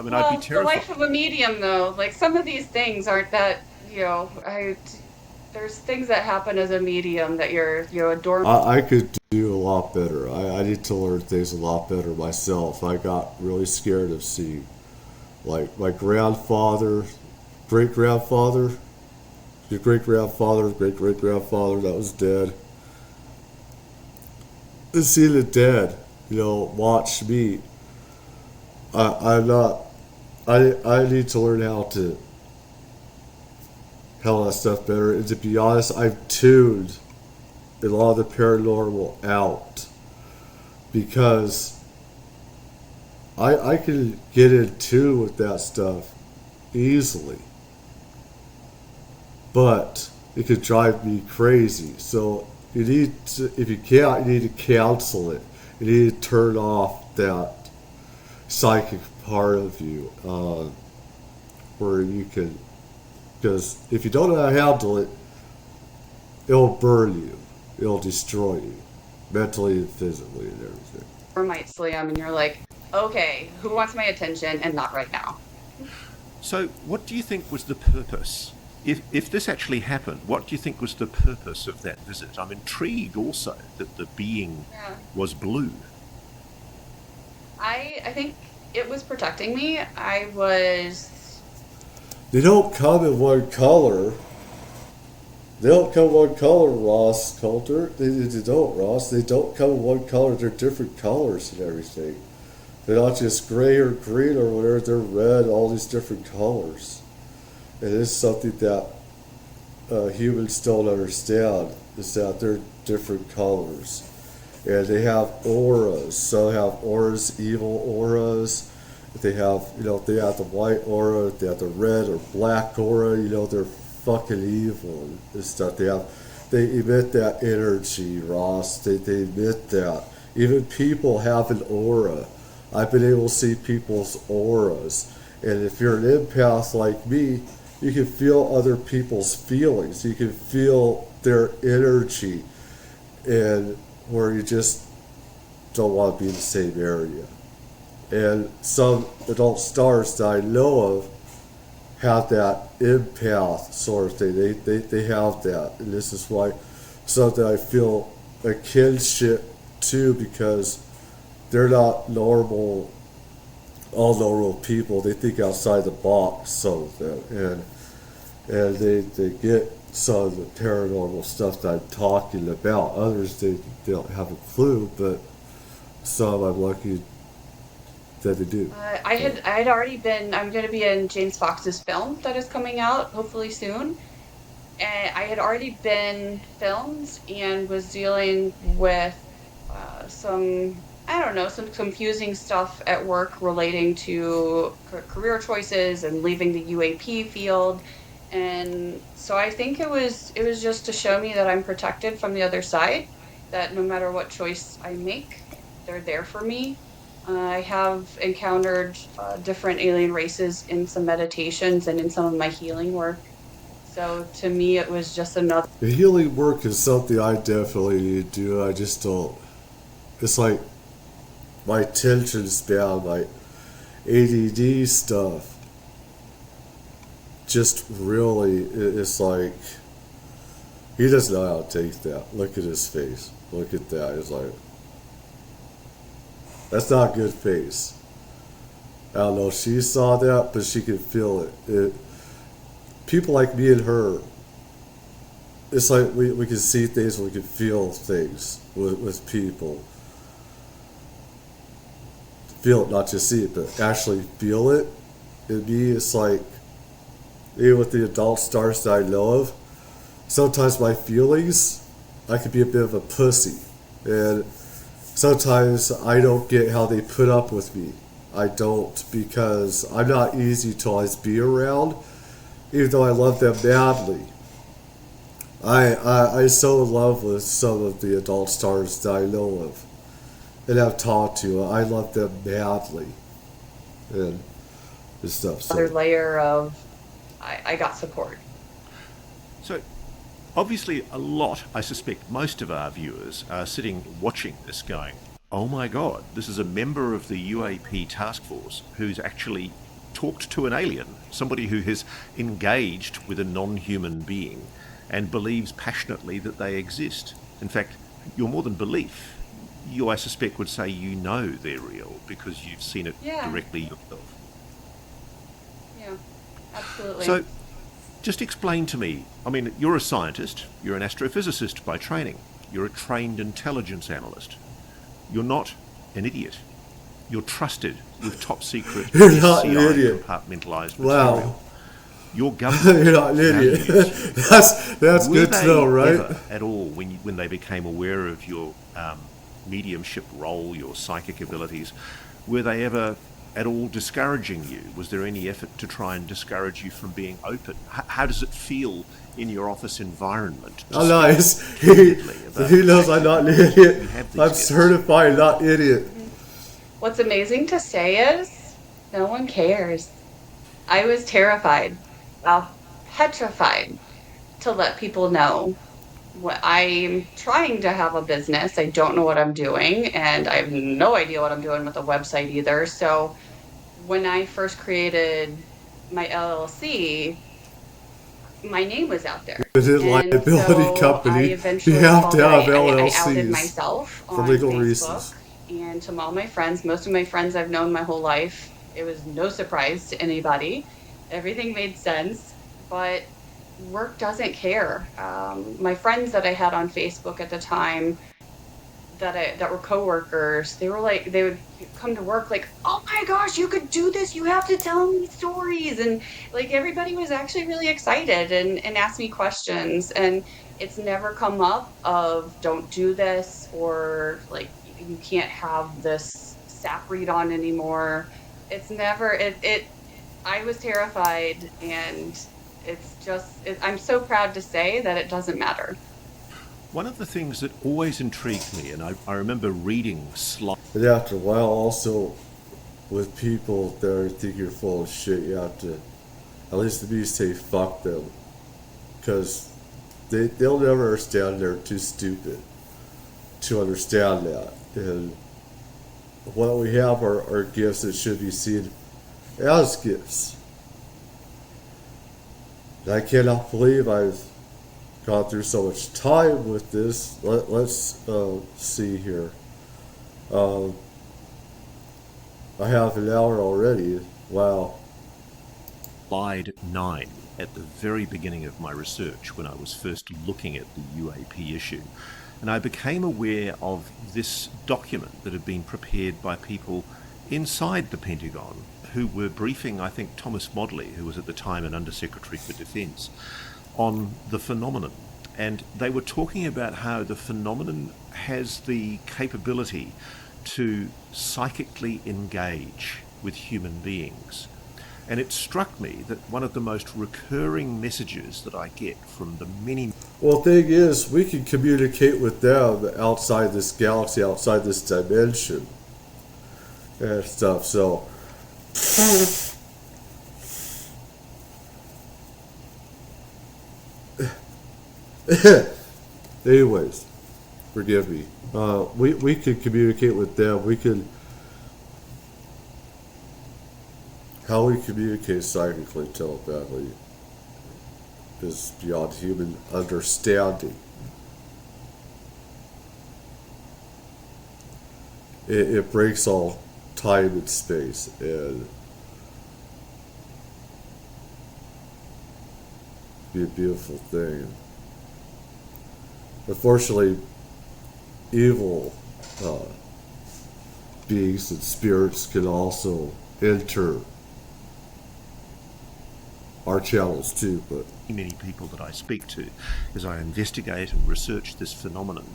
Well, the terrified. life of a medium, though, like some of these things aren't that, there's things that happen as a medium that you're a dormant. I could do a lot better. I need to learn things a lot better myself. I got really scared of seeing, like, my grandfather, great grandfather, your great grandfather, great great grandfather that was dead. To see the dead, watch me. I'm not. I need to learn how to handle that stuff better. And to be honest, I've tuned a lot of the paranormal out, because I can get in tune with that stuff easily, but it could drive me crazy. So you need to, if you can't, you need to cancel it. You need to turn off that psychic part of you, where you can, because if you don't know how to handle it, it'll burn you, it'll destroy you, mentally and physically and everything. Might slam, and you're like, okay, who wants my attention? And not right now. So, what do you think was the purpose? If this actually happened, what do you think was the purpose of that visit? I'm intrigued also that the being Yeah. was blue. I think it was protecting me. I was They don't come in one color. They don't come one color, Ross Coulter. They don't, Ross. They don't come in one color. They're different colors and everything. They're not just gray or green or whatever. They're red, all these different colors. And it's something that humans don't understand, is that they're different colors. And they have auras. Some have auras, evil auras. They have, they have the white aura, they have the red or black aura, they're fucking evil and stuff. They emit that energy, Ross. They emit that. Even people have an aura. I've been able to see people's auras. And if you're an empath like me, you can feel other people's feelings. You can feel their energy. And where you just don't want to be in the same area. And some adult stars that I know of have that empath sort of thing. They have that. And this is why something I feel a kinship to, because they're not all normal people. They think outside the box, some of them. And they get some of the paranormal stuff that I'm talking about. Others, they don't have a clue, but some I'm lucky that they do. I had already been. I'm going to be in James Fox's film that is coming out hopefully soon. And I had already been filmed and was dealing with some, I don't know, some confusing stuff at work relating to career choices and leaving the UAP field. And so I think it was just to show me that I'm protected from the other side, that no matter what choice I make, they're there for me. I have encountered different alien races in some meditations and in some of my healing work. So to me, it was just another. The healing work is something I definitely need to do. I just don't. It's like my attention span, my ADD stuff. Just really, it's like he doesn't know how to take that. Look at his face. Look at that. It's like, that's not a good face. I don't know if she saw that, but she could feel it. People like me and her, it's like we can see things, we can feel things with people. Feel it, not just see it, but actually feel it. In me, it's like, even with the adult stars that I know of, sometimes my feelings, I could be a bit of a pussy. And sometimes I don't get how they put up with me. I don't, because I'm not easy to always be around, even though I love them madly. I'm so in love with some of the adult stars that I know of and have talked to. I love them madly and stuff. So. Another layer of I got support. So, obviously, a lot, I suspect most of our viewers are sitting watching this going, oh my God, this is a member of the UAP task force who's actually talked to an alien, somebody who has engaged with a non-human being and believes passionately that they exist. In fact, you're more than belief. You, I suspect, would say you know they're real because you've seen it directly yourself. Yeah, absolutely. So, just explain to me, I mean, you're a scientist, you're an astrophysicist by training, you're a trained intelligence analyst. You're not an idiot. You're trusted with top secret You're not an idiot. Compartmentalized Wow. material. Your government You're not an idiot. That's Were good to know, right? ever, at all, when they became aware of your mediumship role, your psychic abilities, were they ever at all discouraging you? Was there any effort to try and discourage you from being open? How does it feel in your office environment? I'm nice. He knows I'm not an idiot. I'm certified not idiot. What's amazing to say is no one cares. I was terrified, petrified to let people know. I'm trying to have a business. I don't know what I'm doing, and I have no idea what I'm doing with the website either. So when I first created my LLC, my name was out there. It's a liability company. You have to have LLCs. I outed myself on for legal Facebook, reasons. and to all my friends. Most of my friends I've known my whole life. It was no surprise to anybody. Everything made sense, but work doesn't care. My friends that I had on Facebook at the time that were coworkers, they were like, they would come to work like, "Oh my gosh, you could do this. You have to tell me stories." And like everybody was actually really excited and asked me questions. And it's never come up of don't do this or like you can't have this sap read on anymore. It's never it I was terrified and I'm so proud to say that it doesn't matter. One of the things that always intrigued me, and I remember reading And after a while, also with people that think you're full of shit, you have to at least to me say fuck them, because they'll never understand. They're too stupid to understand that. And what we have are gifts that should be seen as gifts. And I cannot believe I've gone through so much time with this. Let's see here. Um, I have an hour already. Wow. slide 9 at the very beginning of my research when I was first looking at the UAP issue. And I became aware of this document that had been prepared by people inside the Pentagon who were briefing, I think, Thomas Modley, who was at the time an Undersecretary for Defense, on the phenomenon. And they were talking about how the phenomenon has the capability to psychically engage with human beings. And it struck me that one of the most recurring messages that I get from the many. Well, the thing is, we can communicate with them outside this galaxy, outside this dimension, and stuff. So, anyways, forgive me. We could communicate with them. We could. How we communicate psychically, telepathically, is beyond human understanding. It breaks all time and space, and be a beautiful thing. Unfortunately, evil uh, beings and spirits can also enter our channels too, but many people that I speak to as I investigate and research this phenomenon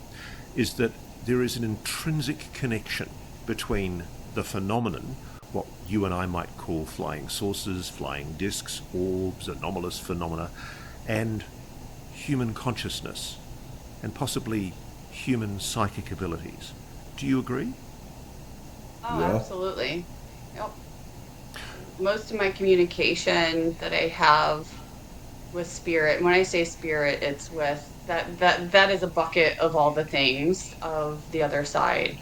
is that there is an intrinsic connection between the phenomenon, what you and I might call flying saucers, flying discs, orbs, anomalous phenomena, and human consciousness, and possibly human psychic abilities. Do you agree? Oh, yeah. absolutely. Yep. Most of my communication that I have with spirit, when I say spirit, it's with that is a bucket of all the things of the other side.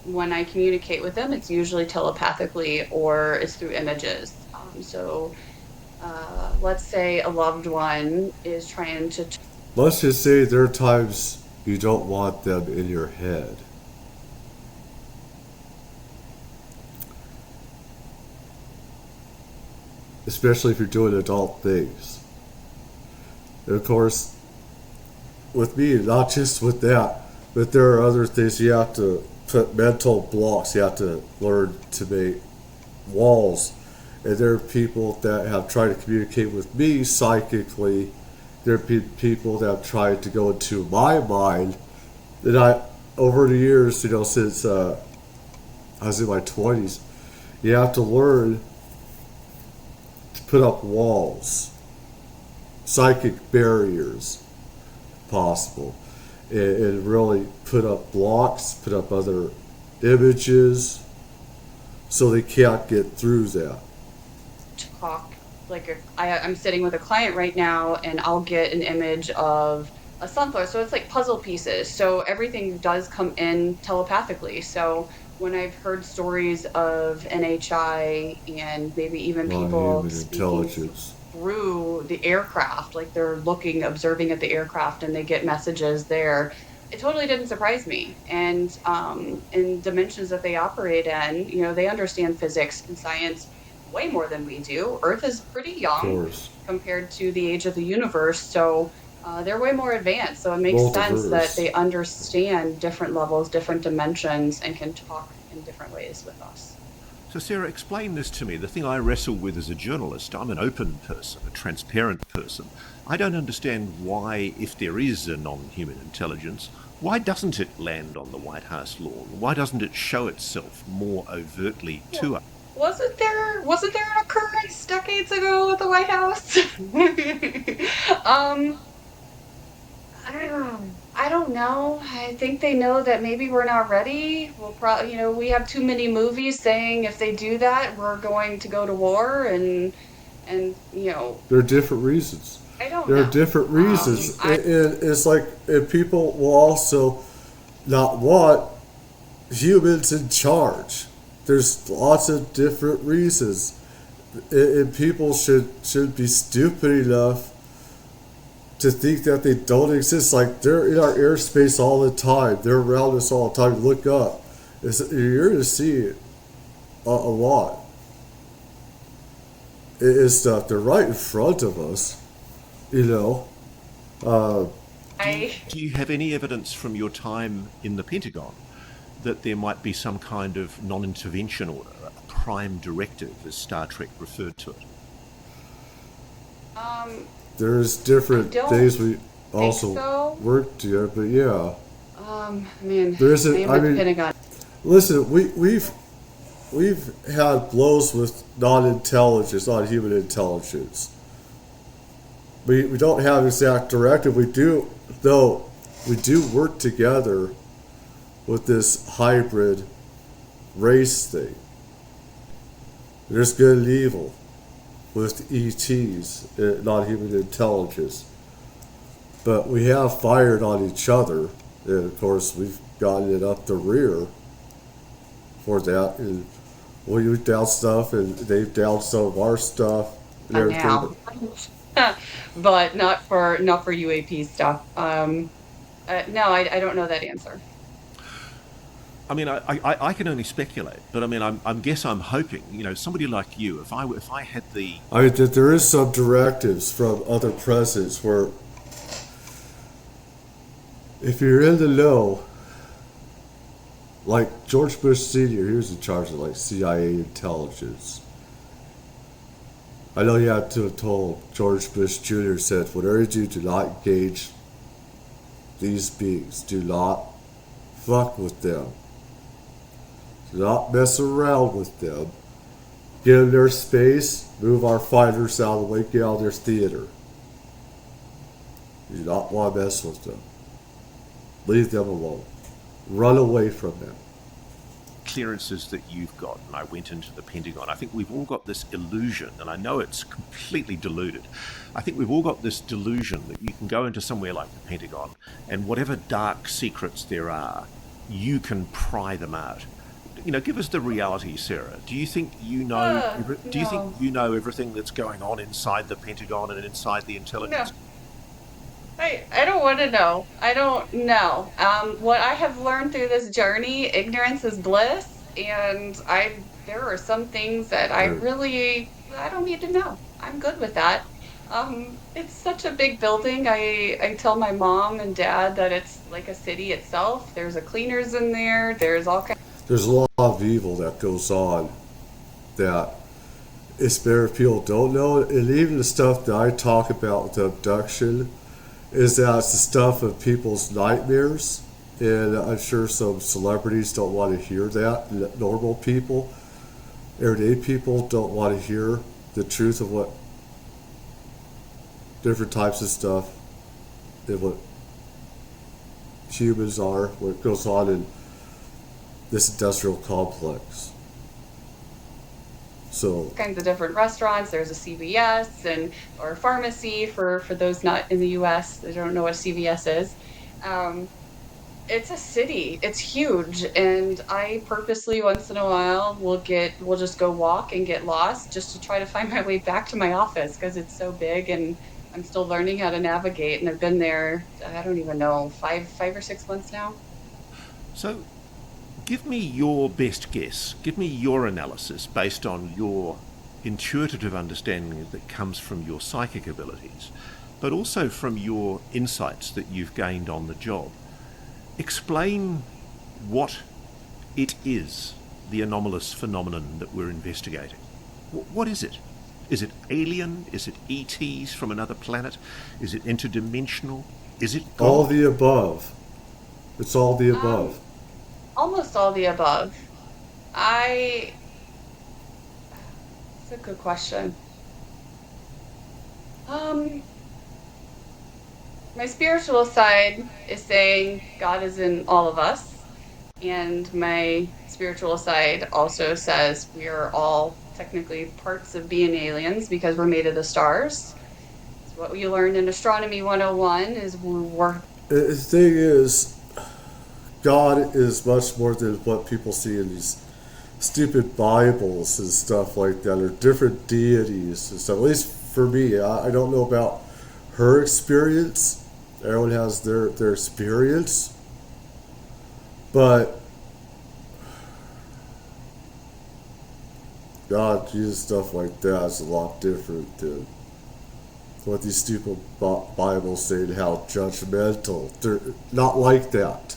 When I communicate with them, it's usually telepathically or it's through images. Let's say a loved one is trying to Let's just say there are times you don't want them in your head. Especially if you're doing adult things. And of course, with me, not just with that, but there are other things you have to put mental blocks. You have to learn to make walls. And there are people that have tried to communicate with me psychically. There are people that have tried to go into my mind. And over the years, since I was in my 20s, you have to learn to put up walls, psychic barriers, possible, and really put up blocks, put up other images, so they can't get through that. talk. Like if I'm sitting with a client right now and I'll get an image of a sunflower. So it's like puzzle pieces. So everything does come in telepathically. So when I've heard stories of NHI and maybe even people Non-human speaking intelligence. through the aircraft, like they're looking, observing at the aircraft and they get messages there, it totally didn't surprise me. And in dimensions that they operate in, they understand physics and science way more than we do. Earth is pretty Of young course. compared to the age of the universe, so they're way more advanced. So it makes More sense that diverse. they understand different levels, different dimensions, and can talk in different ways with us. So, Sarah, explain this to me. The thing I wrestle with as a journalist, I'm an open person, a transparent person. I don't understand why, if there is a non human intelligence, why doesn't it land on the White House lawn? Why doesn't it show itself more overtly Well, to us? wasn't there an occurrence decades ago at the White House? um, I don't know. I think they know that maybe we're not ready. We'll probably, we have too many movies saying if they do that, we're going to go to war, and There are different reasons. I don't There are know. different reasons. I It's like, and people will also not want humans in charge. There's lots of different reasons. And people should be stupid enough to think that they don't exist. Like, they're in our airspace all the time. They're around us all the time. Look up. You're going to see it a lot. It's stuff. They're right in front of us. You know. Uh, I Do you have any evidence from your time in the Pentagon that there might be some kind of non intervention order, a prime directive, as Star Trek referred to it? um there's I different don't things we think also so. work together, but yeah. Man, There I isn't. am I at the mean, Pentagon. listen, we've had blows with non-intelligence, non-human intelligence. We don't have exact directive. We do, though. We do work together with this hybrid race thing. There's good and evil with ETs, non-human intelligence. But we have fired on each other, and of course we've gotten it up the rear for that. And we down stuff, and they've down some of our stuff and everything. Now, but not for UAP stuff. No, I don't know that answer. I mean, I can only speculate, but I mean, I'm hoping, somebody like you, if I had the, I mean, that there is some directives from other presidents where if you're in the know, like George Bush Sr., he was in charge of like CIA intelligence. I know you had to have told George Bush Jr. said, whatever you do not engage these beings. Do not fuck with them. Do not mess around with them. Get in their space, move our fighters out of the way, get out of their theater. You do not want to mess with them. Leave them alone. Run away from them. clearances that you've got, and I went into the Pentagon, I think we've all got this illusion, and I know it's completely deluded. I think we've all got this delusion that you can go into somewhere like the Pentagon, and whatever dark secrets there are, you can pry them out. Give us the reality, Sarah. Do you think you know? Do you think No, you know everything that's going on inside the Pentagon and inside the no. intelligence? I don't want to know. I don't know. What I have learned through this journey, ignorance is bliss, and there are some things that I don't need to know. I'm good with that. It's such a big building. I tell my mom and dad that it's like a city itself. There's a cleaners in there. There's all kinds. There's a lot of evil that goes on that it's better if people don't know it. And even the stuff that I talk about with the abduction is that it's the stuff of people's nightmares. And I'm sure some celebrities don't want to hear that. Normal people, everyday people don't want to hear the truth of what different types of stuff and what humans are, what goes on in this industrial complex. So, Kinds of different restaurants. There's a CVS and or a pharmacy for those not in the US. They don't know what CVS is. Um, it's a city. It's huge, and I purposely once in a while will just go walk and get lost just to try to find my way back to my office because it's so big and I'm still learning how to navigate. And I've been there, I don't even know, 5 or 6 months now. So, give me your best guess. Give me your analysis based on your intuitive understanding that comes from your psychic abilities, but also from your insights that you've gained on the job. Explain what it is, the anomalous phenomenon that we're investigating. What is it? Is it alien? Is it ETs from another planet? Is it interdimensional? Is it God? All the above. It's all the above. Almost all the above. It's a good question. My spiritual side is saying God is in all of us, and my spiritual side also says we are all technically parts of being aliens because we're made of the stars. It's what you learned in Astronomy 101 is we're The thing is, God is much more than what people see in these stupid Bibles and stuff like that, or different deities and stuff. At least for me, I don't know about her experience. Everyone has their experience. But God, Jesus, stuff like that is a lot different than what these stupid Bibles say and how judgmental. They're not like that.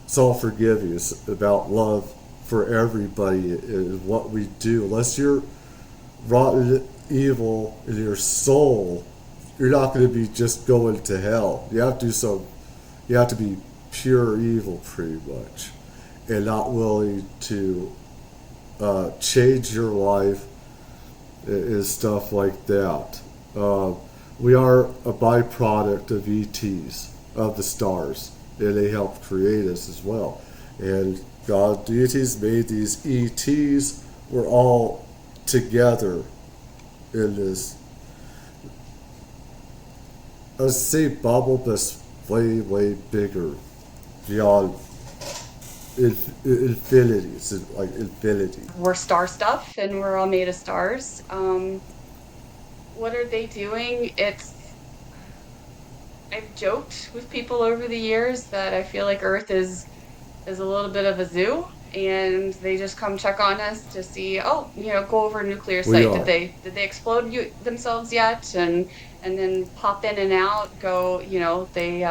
It's all forgiving. It's about love for everybody and what we do. Unless you're rotten evil in your soul, you're not going to be just going to hell. You have to do some. You have to be pure evil, pretty much, and not willing to change your life and stuff like that. We are a byproduct of ETs, of the stars, and they helped create us as well. And God, deities made these ETs. We're all together in this. I would say bubble, but it's way, way bigger, beyond infinity. It's like infinity. we're star stuff and we're all made of stars. What are they doing? I've joked with people over the years that I feel like Earth is a little bit of a zoo, and they just come check on us to see, oh, go over a nuclear We site. are. Did they explode themselves yet? And then pop in and out. Go, They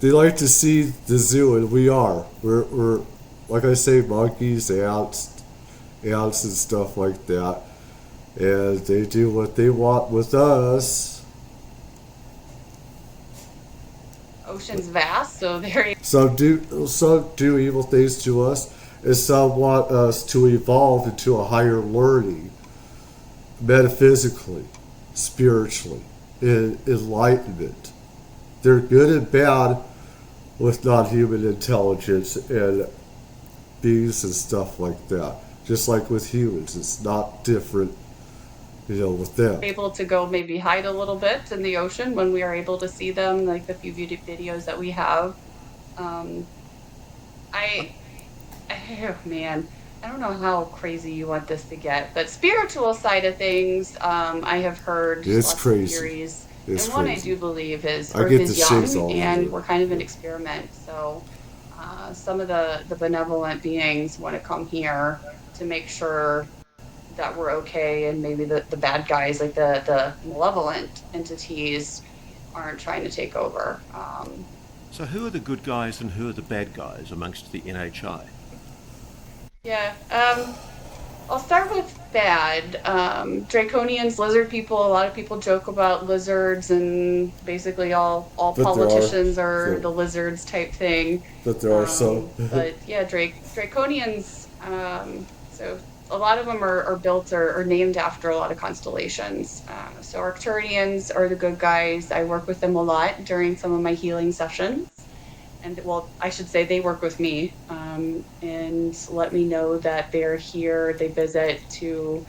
like to see the zoo, and we are. We're like I say, monkeys, ants, and stuff like that. And they do what they want with us. ocean's vast, so they're Some do evil things to us, and some want us to evolve into a higher learning, metaphysically, spiritually, in enlightenment. They're good and bad with non-human intelligence and beings and stuff like that. Just like with humans, it's not different, with them. able to go maybe hide a little bit in the ocean when we are able to see them, like the few videos that we have. Um, I, oh man, I don't know how crazy you want this to get, but spiritual side of things, I have heard It's lots crazy. of theories. It's And one I crazy. do believe is I Earth get is the shakes all young over and it. we're kind of an experiment. So some of the benevolent beings want to come here to make sure that we're okay, and maybe the bad guys, like the malevolent entities, aren't trying to take over. So who are the good guys and who are the bad guys amongst the NHI? Yeah. I'll start with bad. Draconians, lizard people. A lot of people joke about lizards, and basically all But politicians are so- the lizards type thing. But there are some. But yeah, Draconians. So a lot of them are built or named after a lot of constellations. So Arcturians are the good guys. I work with them a lot during some of my healing sessions. And well, I should say they work with me and let me know that they're here. They visit to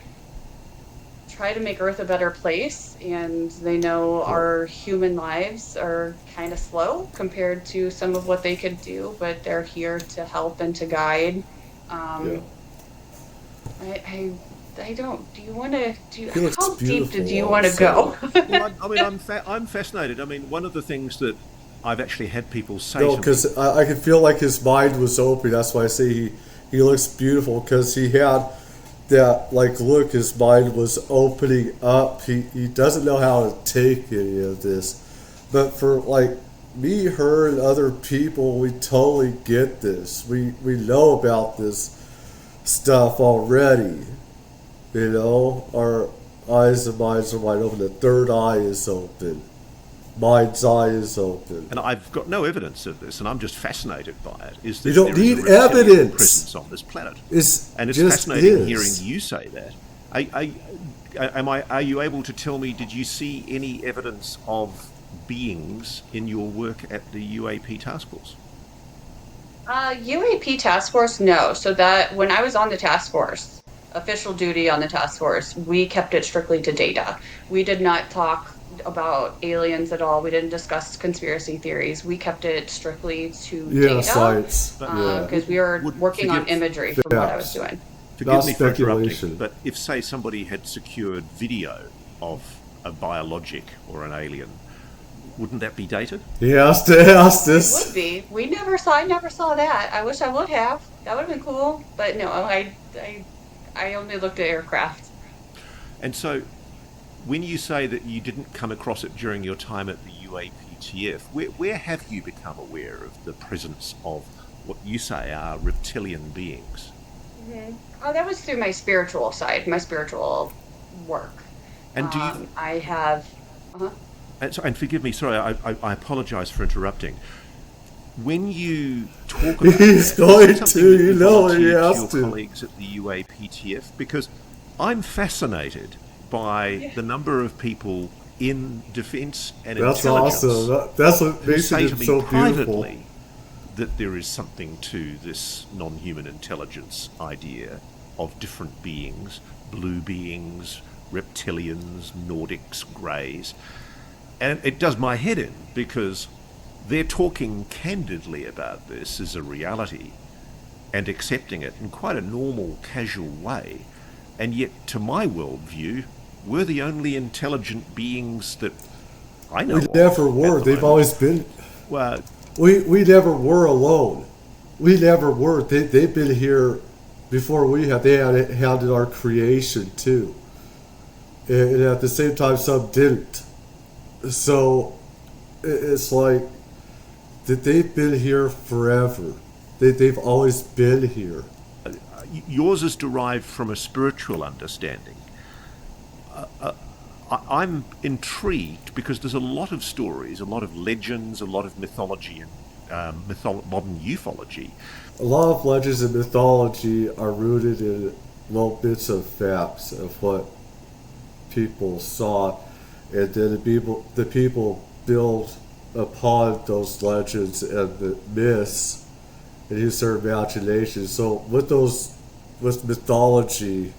try to make Earth a better place, and they know our human lives are kind of slow compared to some of what they could do, but they're here to help and to guide. Yeah. I don't. Do you want to? He looks How deep beautiful do you all want of to a go? Well, I'm fascinated. I mean, one of the things that I've actually had people say No, to me. because I can feel like his mind was open. That's why I say He looks beautiful because he had that like look. His mind was opening up. He doesn't know how to take any of this, but for like me, her, and other people, we totally get this. We know about this stuff already. You know, our eyes and minds are wide open. The third eye is open. Mind's eye is open. And I've got no evidence of this, and I'm just fascinated by it. Is that You don't there is need a reptilian evidence. presence on this planet? It's And it's just fascinating is. hearing you say that. Are you able to tell me, did you see any evidence of beings in your work at the UAP task force? UAP task force, no. So that when I was on the task force, official duty on the task force, we kept it strictly to data. We did not talk about aliens at all. We didn't discuss conspiracy theories. We kept it strictly to data. Science. Because we were working on imagery from what I was doing. Forgive me for interrupting, speculation. but if, say, somebody had secured video of a biologic or an alien, wouldn't that be dated? He has to ask It this. would be. I never saw that. I wish I would have. That would have been cool. But no, I only looked at aircraft. And so, when you say that you didn't come across it during your time at the UAPTF, where have you become aware of the presence of what you say are reptilian beings? Mm-hmm. Oh, that was through my spiritual side, my spiritual work. And do you? I have. Uh-huh. And forgive me, sorry, I apologise for interrupting. When you talk about He's that, going is that something to, that you know volunteer he to has your to. colleagues at the UAPTF? Because I'm fascinated by the number of people in defence and That's intelligence awesome. That's what who makes say to it me so beautiful. privately that there is something to this non-human intelligence idea of different beings, blue beings, reptilians, Nordics, greys. And it does my head in because they're talking candidly about this as a reality and accepting it in quite a normal, casual way. And yet, to my worldview, we're the only intelligent beings that I know We of never at were. the They've moment. always been. Well, We never were alone. We never were. They've been here before we have. They had handled our creation too. And at the same time, some didn't. So it's like that they've been here forever. They've always been here. yours is derived from a spiritual understanding. I'm intrigued because there's a lot of stories, a lot of legends, a lot of mythology and modern ufology. A lot of legends and mythology are rooted in little bits of facts of what people saw, and then the people build upon those legends and the myths and use their imagination. So with mythology,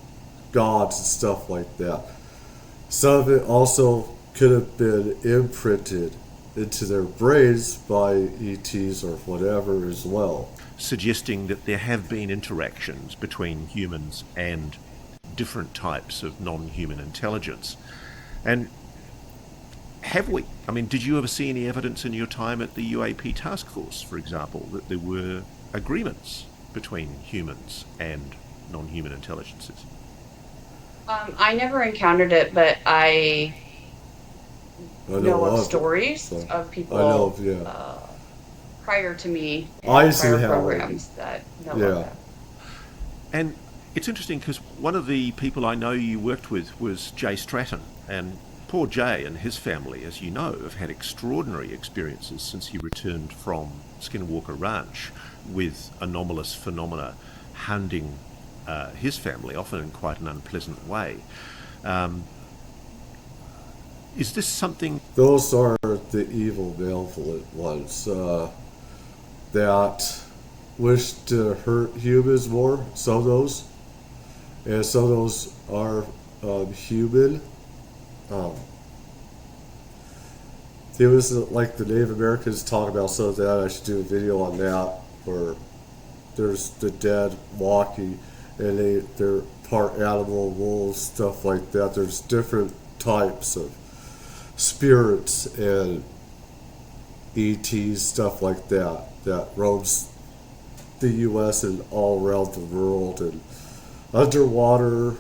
gods and stuff like that, some of it also could have been imprinted into their brains by ETs or whatever as well. Suggesting that there have been interactions between humans and different types of non-human intelligence. And have we, I mean, did you ever see any evidence in your time at the UAP task force, for example, that there were agreements between humans and non-human intelligences? I never encountered it, but I know of it, stories so of people I know of, yeah. Prior to me in prior Eisenhower. programs that know Yeah. of that. And it's interesting because one of the people I know you worked with was Jay Stratton, and poor Jay and his family, as you know, have had extraordinary experiences since he returned from Skinwalker Ranch with anomalous phenomena hounding his family, often in quite an unpleasant way. Is this something? Those are the evil, malevolent ones that wish to hurt humans more. Some of those, and some of those are human. It was like the Native Americans talk about some of that. I should do a video on that where there's the dead walking, and they're part animal, wolves, stuff like that. There's different types of spirits and ETs, stuff like that, that roams the U.S. and all around the world, and underwater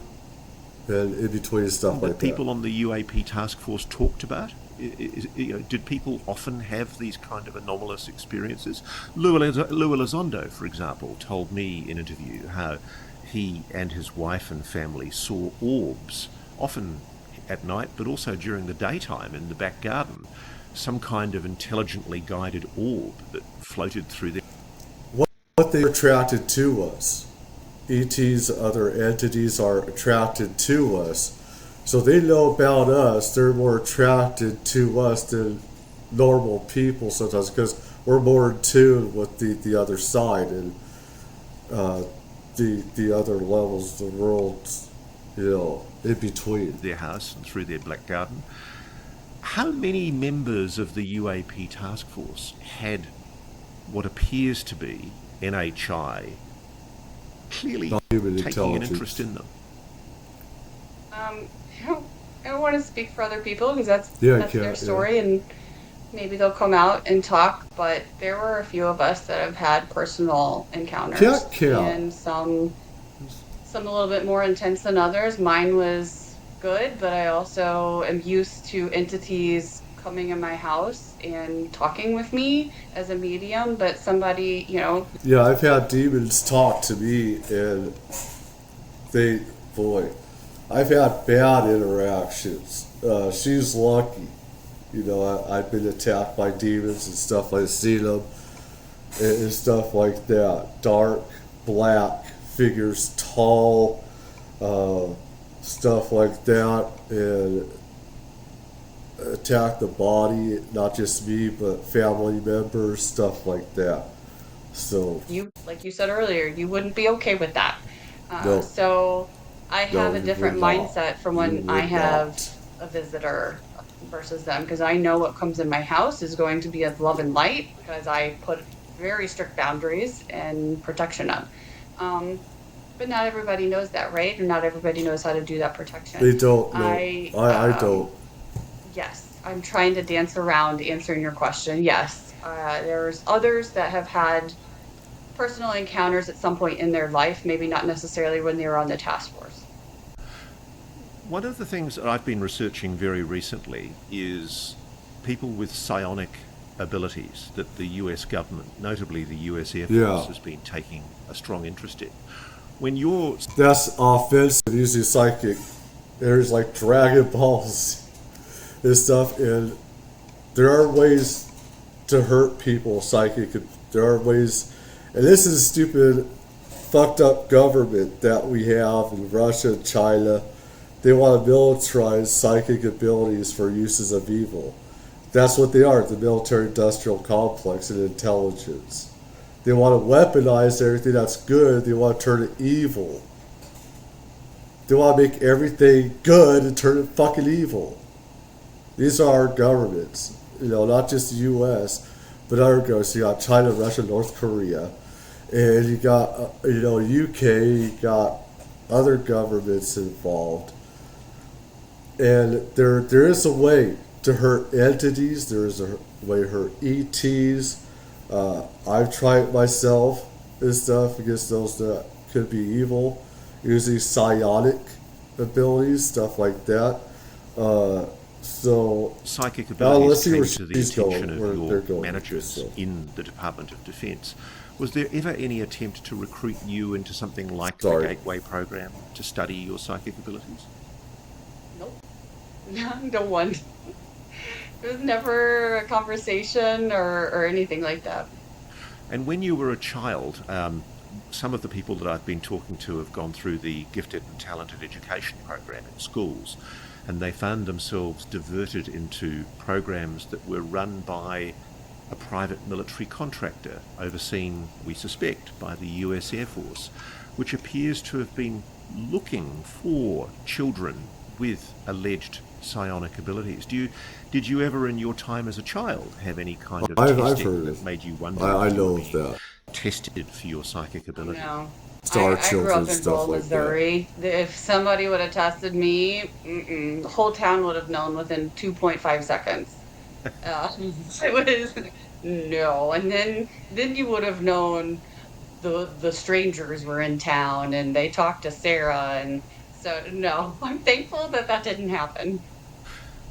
and in between stuff That like that. people on the UAP task force talked about? Did people often have these kind of anomalous experiences? Lou Elizondo, for example, told me in an interview how he and his wife and family saw orbs, often at night, but also during the daytime in the back garden, some kind of intelligently guided orb that floated through their. What they are attracted to us. ETs, other entities are attracted to us. So they know about us. They're more attracted to us than normal people sometimes because we're more in tune with the other side and uh, the other levels of the world, in between. Their house and through their black garden. How many members of the UAP task force had what appears to be NHI clearly Non-human taking an intelligence. interest in them? Um, I don't want to speak for other people because that's Yeah, I that's their can't. Yeah, story, and maybe they'll come out and talk. But there were a few of us that have had personal encounters, can't. and some a little bit more intense than others. Mine was good, but I also am used to entities coming in my house and talking with me as a medium. But somebody, Yeah, I've had demons talk to me, and they, boy, I've had bad interactions. She's lucky. I've been attacked by demons and stuff. I've seen them and stuff like that. Dark, black figures, tall, uh, stuff like that, and attack the body, not just me, but family members, stuff like that. So, like you said earlier, you wouldn't be okay with that. no, So I have no, a you different would not. mindset from You when I would have not. a visitor versus them because I know what comes in my house is going to be of love and light because I put very strict boundaries and protection up. Um, but not everybody knows that, right? And not everybody knows how to do that protection. They don't know. I I don't. Yes, I'm trying to dance around answering your question. Yes, there's others that have had personal encounters at some point in their life, maybe not necessarily when they were on the task force. One of the things that I've been researching very recently is people with psionic abilities that the US government, notably the US Air Force, Yeah, has been taking a strong interest in. When you're. that's offensive. Usually psychic. There's like Dragon Balls and stuff, and there are ways to hurt people psychic. There are ways, and this is stupid, fucked up government that we have in Russia and China. They want to militarize psychic abilities for uses of evil. That's what they are, the military industrial complex and intelligence. They want to weaponize everything that's good, they want to turn it evil. They want to make everything good and turn it fucking evil. These are our governments, not just the U.S., but other governments. You got China, Russia, North Korea, and you got UK. You got other governments involved, and there is a way to hurt entities. There is a way to hurt ETs. I've tried myself and stuff against those that could be evil, using psionic abilities, stuff like that. Uh, so Psychic now let's abilities see where came to the she's attention going, of where they're your going with this. managers So, in the Department of Defence. Was there ever any attempt to recruit you into something like the sorry. Gateway program to study your psychic abilities? Nope. No one. It was never a conversation or anything like that. And when you were a child, some of the people that I've been talking to have gone through the gifted and talented education program in schools, and they found themselves diverted into programs that were run by a private military contractor overseen, we suspect, by the US Air Force, which appears to have been looking for children with alleged psionic abilities. Did you ever in your time as a child have any kind of I've testing heard that of. made you wonder I if you were know of being that. tested for your psychic ability? No. Star I grew children up in stuff rural like that. Missouri. If somebody would have tested me, the whole town would have known within 2.5 seconds. It was no. And then you would have known the strangers were in town and they talked to Sarah. And so, no, I'm thankful that that didn't happen.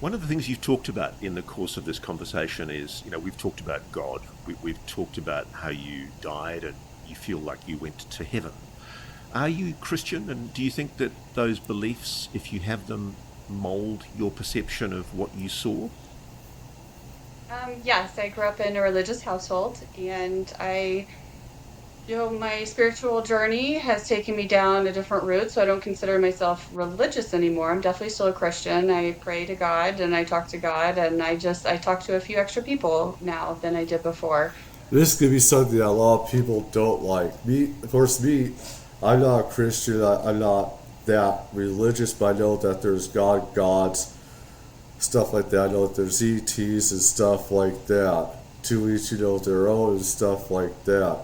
One of the things you've talked about in the course of this conversation is, we've talked about God. We've talked about how you died and you feel like you went to heaven. Are you Christian, and do you think that those beliefs, if you have them, mold your perception of what you saw? Yes, I grew up in a religious household, and my spiritual journey has taken me down a different route, so I don't consider myself religious anymore. I'm definitely still a Christian. I pray to God and I talk to God, and I talk to a few extra people now than I did before. This could be something that a lot of people don't like. Me, of course, I'm not a Christian. I'm not that religious, but I know that there's gods, stuff like that. I know that there's ETs and stuff like that. To each, their own and stuff like that.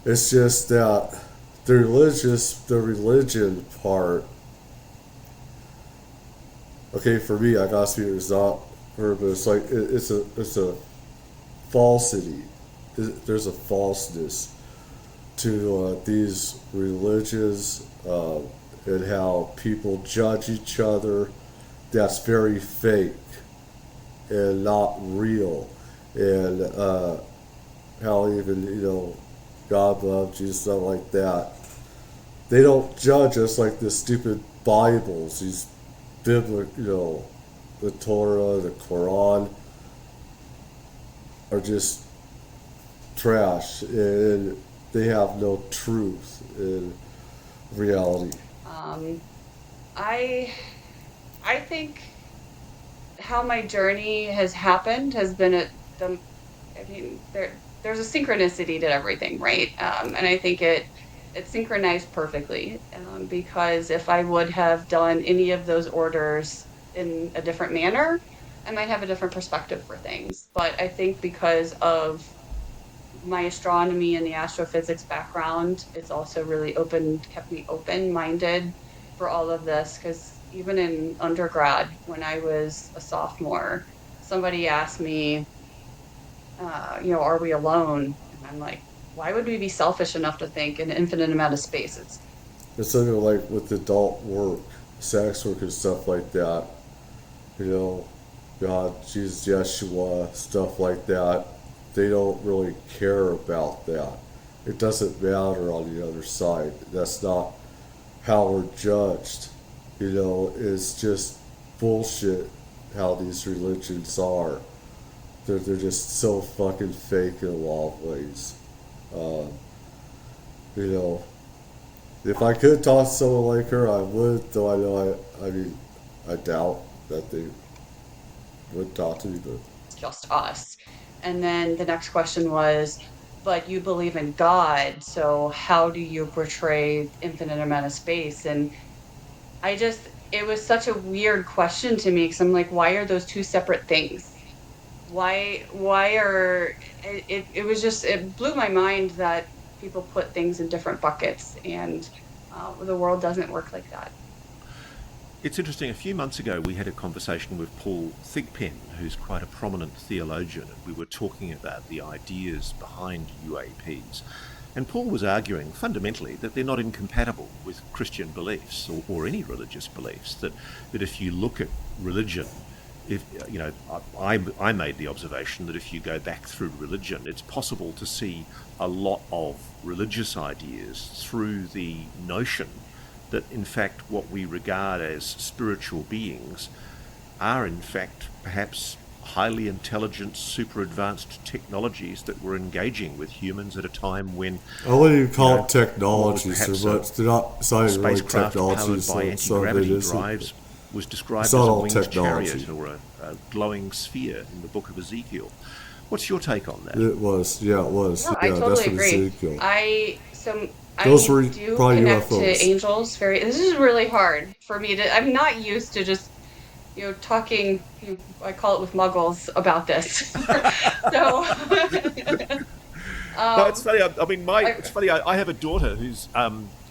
It's just that the religion part. Okay, for me, I gotta speak. It's not her, but it's like it's a falsity. There's a falseness to these religions and how people judge each other. That's very fake and not real, and how even God love Jesus, stuff like that. They don't judge us like the stupid Bibles, these biblical, the Torah, the Quran are just trash, and they have no truth in reality. Um, I I think how my journey has happened has been the I mean there's a synchronicity to everything, right? And I think it synchronized perfectly, because if I would have done any of those orders in a different manner, I might have a different perspective for things. But I think because of my astronomy and the astrophysics background, it's also really kept me open minded for all of this. Because even in undergrad, when I was a sophomore, somebody asked me, are we alone? And I'm like, why would we be selfish enough to think an infinite amount of spaces? It's something like with adult work, sex work, and stuff like that. You know, God, Jesus, Yeshua, stuff like that. They don't really care about that. It doesn't matter on the other side. That's not how we're judged. It's just bullshit how these religions are. They're just so fucking fake in a lot of ways. Uh, you know, if I could talk to someone like her, I would. Though I know I doubt that they would talk to me. But It's just us. And then the next question was, but you believe in God, so how do you portray infinite amount of space? And it was such a weird question to me because I'm like, why are those two separate things? Why are it was just it blew my mind that people put things in different buckets, and the world doesn't work like that. It's interesting. A few months ago, we had a conversation with Paul Thigpen, who's quite a prominent theologian, and we were talking about the ideas behind UAPs. And Paul was arguing fundamentally that they're not incompatible with Christian beliefs or any religious beliefs. That if you look at religion, if I made the observation that if you go back through religion, it's possible to see a lot of religious ideas through the notion that in fact what we regard as spiritual beings are in fact perhaps highly intelligent, super advanced technologies that were engaging with humans at a time when I wouldn't even call it technology perhaps so much. They're not really spacecraft technology. powered by anti-gravity drives was described as not a all winged technology. chariot or a glowing sphere in the book of Ezekiel. What's your take on that? It was. No, I Yeah, totally that's what agree. Ezekiel. Those I were do probably connect to UFOs. angels very. This is really hard for me to. I'm not used to just talking. I call it with muggles about this. So, No, it's um, funny. I mean, I, it's funny. I have a daughter who's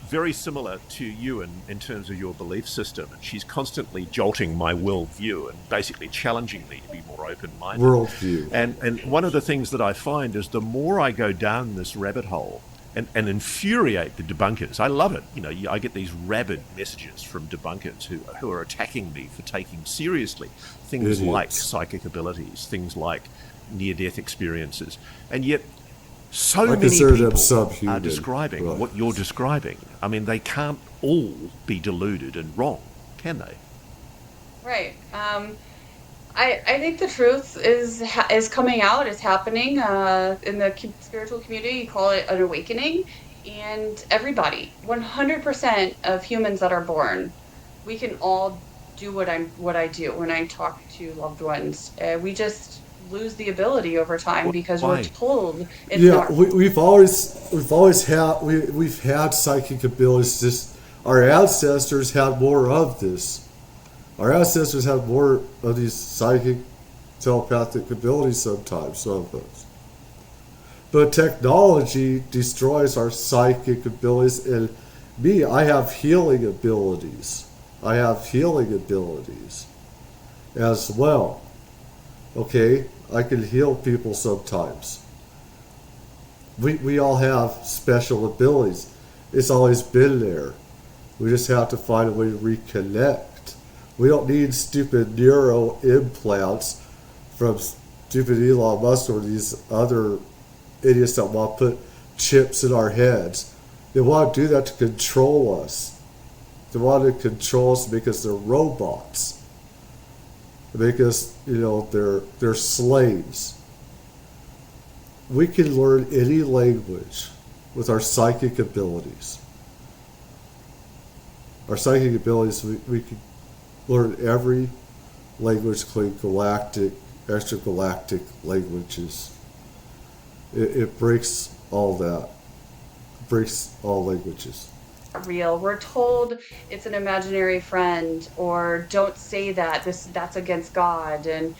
very similar to you in terms of your belief system, and she's constantly jolting my worldview and basically challenging me to be more open-minded. Worldview. And one of the things that I find is the more I go down this rabbit hole, and infuriate the debunkers. I love it. I get these rabid messages from debunkers who are attacking me for taking seriously things like Idiots. psychic abilities, things like near-death experiences, and yet so I many consider them people subhuman. are describing Right. what you're describing. I mean, they can't all be deluded and wrong, can they? Right. I think the truth is coming out. It's happening in the spiritual community. You call it an awakening, and everybody, 100% of humans that are born, we can all do what I do when I talk to loved ones. We just lose the ability over time because we're Why? told it's Yeah, not. we've had psychic abilities. Just our ancestors had more of this. Our ancestors had more of these psychic, telepathic abilities sometimes. Some of us, but technology destroys our psychic abilities. And me, I have healing abilities. I have healing abilities as well. Okay, I can heal people sometimes. We all have special abilities. It's always been there. We just have to find a way to reconnect. We don't need stupid neuro implants from stupid Elon Musk or these other idiots that want to put chips in our heads. They want to do that to control us. They want to control us because they're robots. They make us, they're slaves. We can learn any language with our psychic abilities. Our psychic abilities, we can learn every language, including galactic, extragalactic languages. It breaks all that. It breaks all languages. Real. We're told it's an imaginary friend, or don't say that. That's against God, and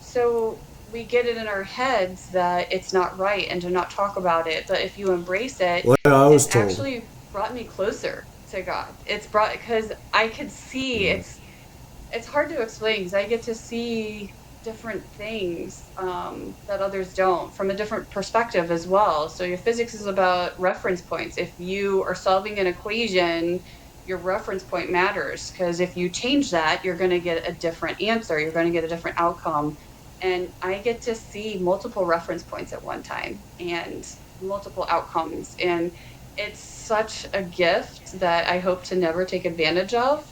so we get it in our heads that it's not right and to not talk about it. But if you embrace it, Like I it's was told. actually brought me closer to God. It's brought because I could see Yeah. it's hard to explain because I get to see different things that others don't from a different perspective as well. So your physics is about reference points. If you are solving an equation, your reference point matters because if you change that, you're going to get a different answer. You're going to get a different outcome. And I get to see multiple reference points at one time and multiple outcomes. And it's such a gift that I hope to never take advantage of.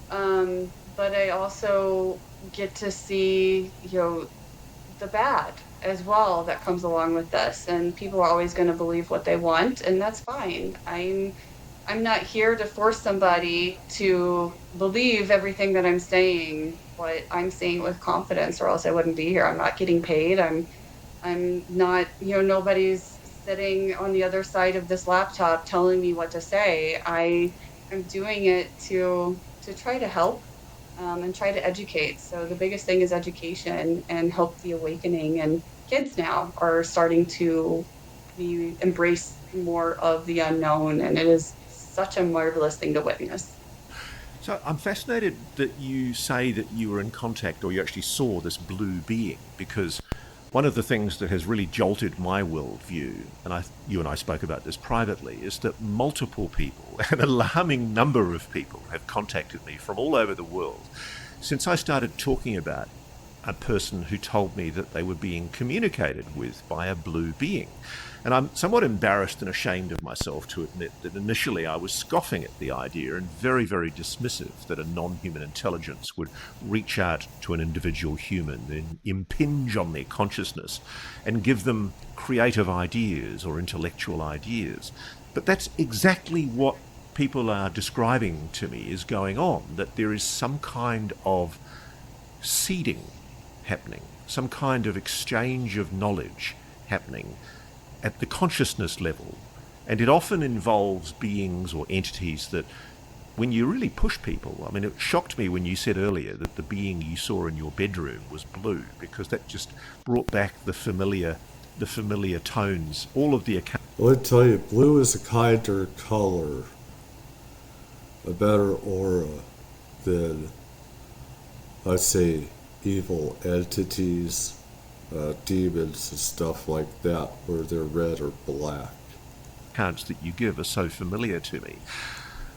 But I also get to see, the bad as well that comes along with this. And people are always going to believe what they want, and that's fine. I'm not here to force somebody to believe everything that I'm saying, but I'm saying it with confidence, or else I wouldn't be here. I'm not getting paid. I'm not, nobody's sitting on the other side of this laptop telling me what to say. I'm doing it to try to help and try to educate. So the biggest thing is education and help the awakening. And kids now are starting to embrace more of the unknown, and it is such a marvelous thing to witness. So I'm fascinated that you say that you were in contact or you actually saw this blue being, because one of the things that has really jolted my worldview, and you and I spoke about this privately, is that multiple people, an alarming number of people, have contacted me from all over the world since I started talking about a person who told me that they were being communicated with by a blue being. And I'm somewhat embarrassed and ashamed of myself to admit that initially I was scoffing at the idea and very, very dismissive that a non-human intelligence would reach out to an individual human and impinge on their consciousness and give them creative ideas or intellectual ideas. But that's exactly what people are describing to me is going on, that there is some kind of seeding happening, some kind of exchange of knowledge happening at the consciousness level. And it often involves beings or entities that, when you really push people, I mean, it shocked me when you said earlier that the being you saw in your bedroom was blue, because that just brought back the familiar tones, all of the accounts. I would tell you, blue is a kinder color, a better aura than, I'd say, evil entities, demons and stuff like that, where they're red or black. accounts that you give are so familiar to me.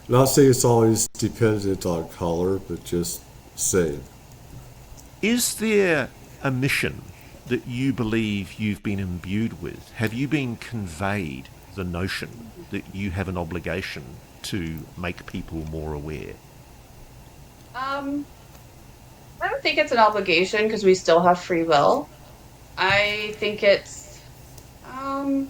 Not saying it's always dependent on color, but just saying. Is there a mission that you believe you've been imbued with? Have you been conveyed the notion that you have an obligation to make people more aware? Um, I don't think it's an obligation because we still have free will. I think um,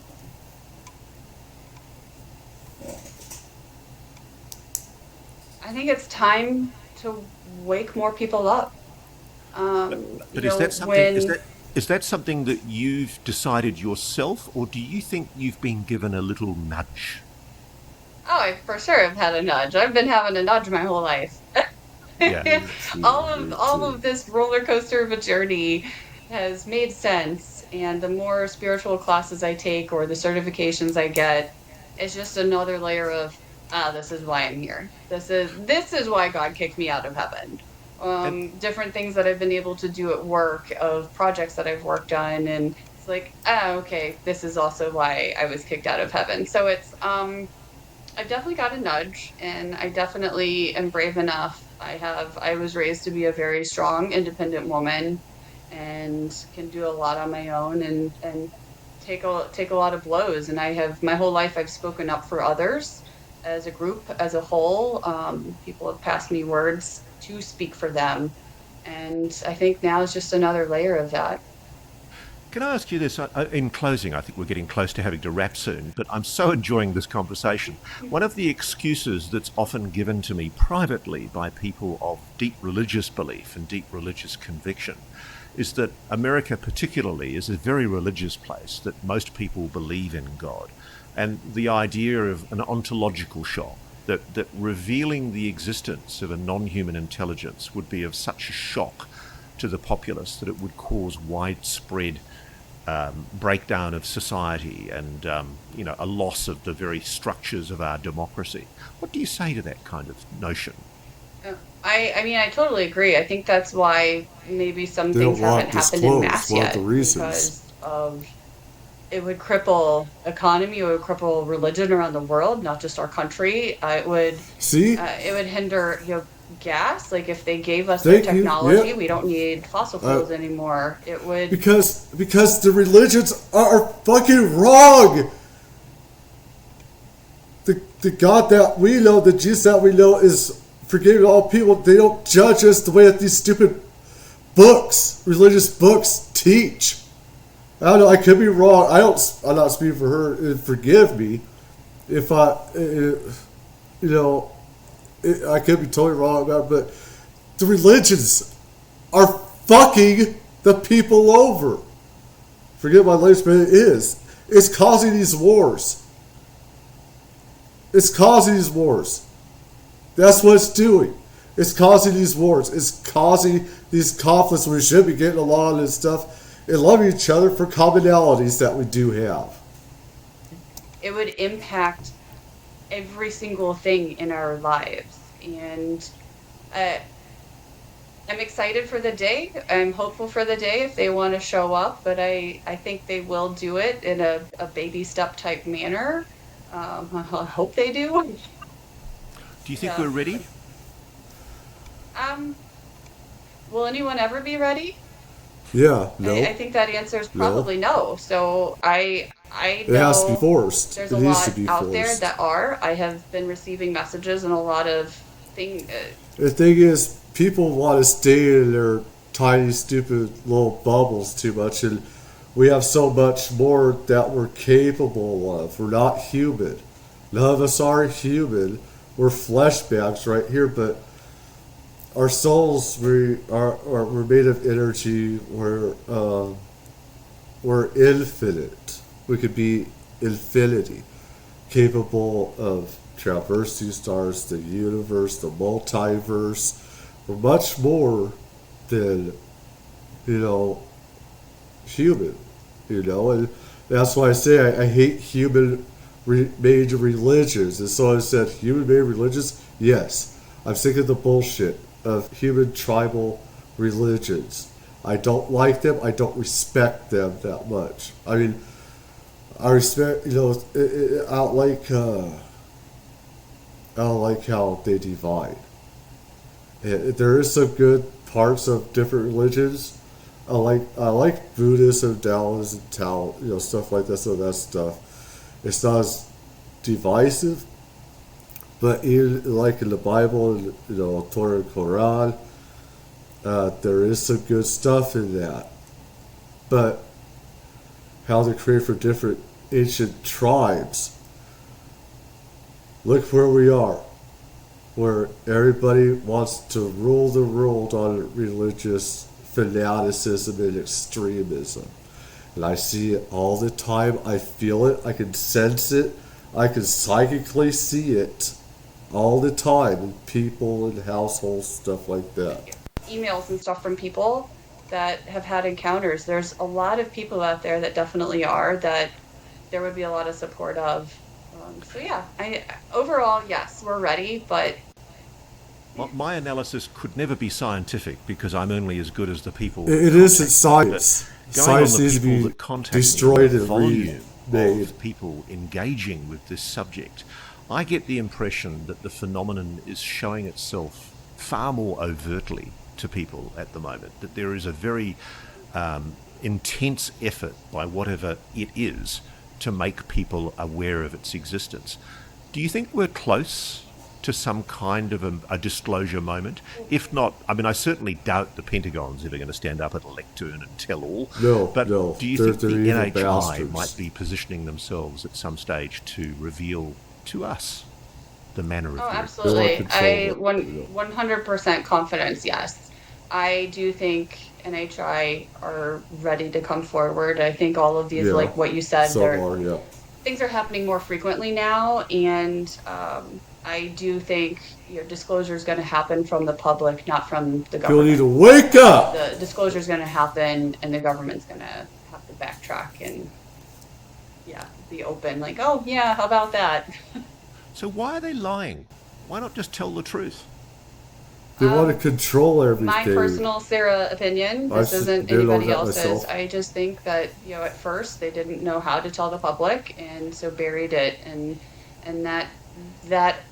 I think it's time to wake more people up. But is that something? Is that something that you've decided yourself, or do you think you've been given a little nudge? Oh, I for sure have had a nudge. I've been having a nudge my whole life. Yeah. Me too, all of me all too. of this roller coaster of a journey has made sense, and the more spiritual classes I take or the certifications I get, it's just another layer of this is why I'm here. This is why God kicked me out of heaven. And Different things that I've been able to do at work, of projects that I've worked on, and it's like, okay, this is also why I was kicked out of heaven. So I've definitely got a nudge, and I definitely am brave enough. I was raised to be a very strong, independent woman and can do a lot on my own, and take a lot of blows. And I have my whole life I've spoken up for others as a group, as a whole. People have passed me words to speak for them. And I think now is just another layer of that. can I ask you this? In closing, I think we're getting close to having to wrap soon, but I'm so enjoying this conversation. One of the excuses that's often given to me privately by people of deep religious belief and deep religious conviction is that America, particularly, is a very religious place, that most people believe in God. And the idea of an ontological shock, that revealing the existence of a non human intelligence would be of such a shock to the populace that it would cause widespread breakdown of society and a loss of the very structures of our democracy. What do you say to that kind of notion? Uh, I mean, I totally agree. I think that's why maybe some They things don't haven't want happened in disclosed. mass One of the yet reasons. because of it would cripple economy, it would cripple religion around the world, not just our country. See? It would hinder, gas. Like if they gave us the Thank you. technology, Yeah. we don't need fossil Uh, fuels anymore. It would. because the religions are fucking wrong. The God that we know, the Jesus that we know, is forgiving all people. They don't judge us the way that these stupid books, religious books, teach. I don't know. I could be wrong. I'm not speaking for her. Forgive me if I could be totally wrong about it. But the religions are fucking the people over. Forget my language, but it is. It's causing these wars. It's causing these wars. That's what it's doing. It's causing these wars. It's causing these conflicts. We should be getting along and stuff and loving each other for commonalities that we do have. It would impact every single thing in our lives. And uh, I'm excited for the day. I'm hopeful for the day if they want to show up, but I think they will do it in a baby step type manner. I hope they do. Do you think Yeah. we're ready? Um, will anyone ever be ready? Yeah, I no, think that answer is no. probably no. So I It has to be know forced. there's It a needs to lot be out there forced. that are. I have been receiving messages and a lot of thing. The thing is, people want to stay in their tiny, stupid little bubbles too much, and we have so much more that we're capable of. We're not human. None of us are human. We're flesh bags right here, but our souls we're made of energy. We're infinite. We could be infinity, capable of traversing stars, the universe, the multiverse. We're much more than you know human. And that's why I say I hate human made religions. And so I said, human made religions. Yes, I'm sick of the bullshit of human tribal religions. I don't like them. I don't respect them that much. I mean, I respect, I don't like how they divide. There is some good parts of different religions. I like Buddhism, Taoism, Tao, stuff like that. So that stuff, it's not as divisive. But even like in the Bible, Torah and Quran, there is some good stuff in that. But how they create for different ancient tribes. Look where we are, where everybody wants to rule the world on religious fanaticism and extremism. And I see it all the time. I feel it. I can sense it. I can psychically see it all the time in people and households, stuff like that. Emails and stuff from people that have had encounters. There's a lot of people out there that definitely are that there would be a lot of support of. So yeah, overall, yes, we're ready, but Well, my analysis could never be scientific because I'm only as good as the people. It isn't science. Going Science on the needs to people be that contact destroyed me, the and volume remade. of people engaging with this subject, I get the impression that the phenomenon is showing itself far more overtly to people at the moment. That there is a very intense effort by whatever it is to make people aware of its existence. Do you think we're close to some kind of a disclosure moment? If not, I mean, I certainly doubt the Pentagon's ever going to stand up at a lectern and tell all. No, but no, do you they're think the evil NHI bastards. might be positioning themselves at some stage to reveal to us the manner of oh, the absolutely. control I it, 100% confidence, yes. I do think NHI are ready to come forward. I think all of these, Yeah, like what you said, some are, yeah. things are happening more frequently now, and I do think disclosure is going to happen from the public, not from the People need government. to wake up! The disclosure is going to happen, and the government's going to have to backtrack and be open. Like, oh yeah, how about that? So why are they lying? Why not just tell the truth? They want to control My everything. personal Sarah opinion, this isn't did all anybody that else's. myself. I just think that at first they didn't know how to tell the public, and so buried it, and that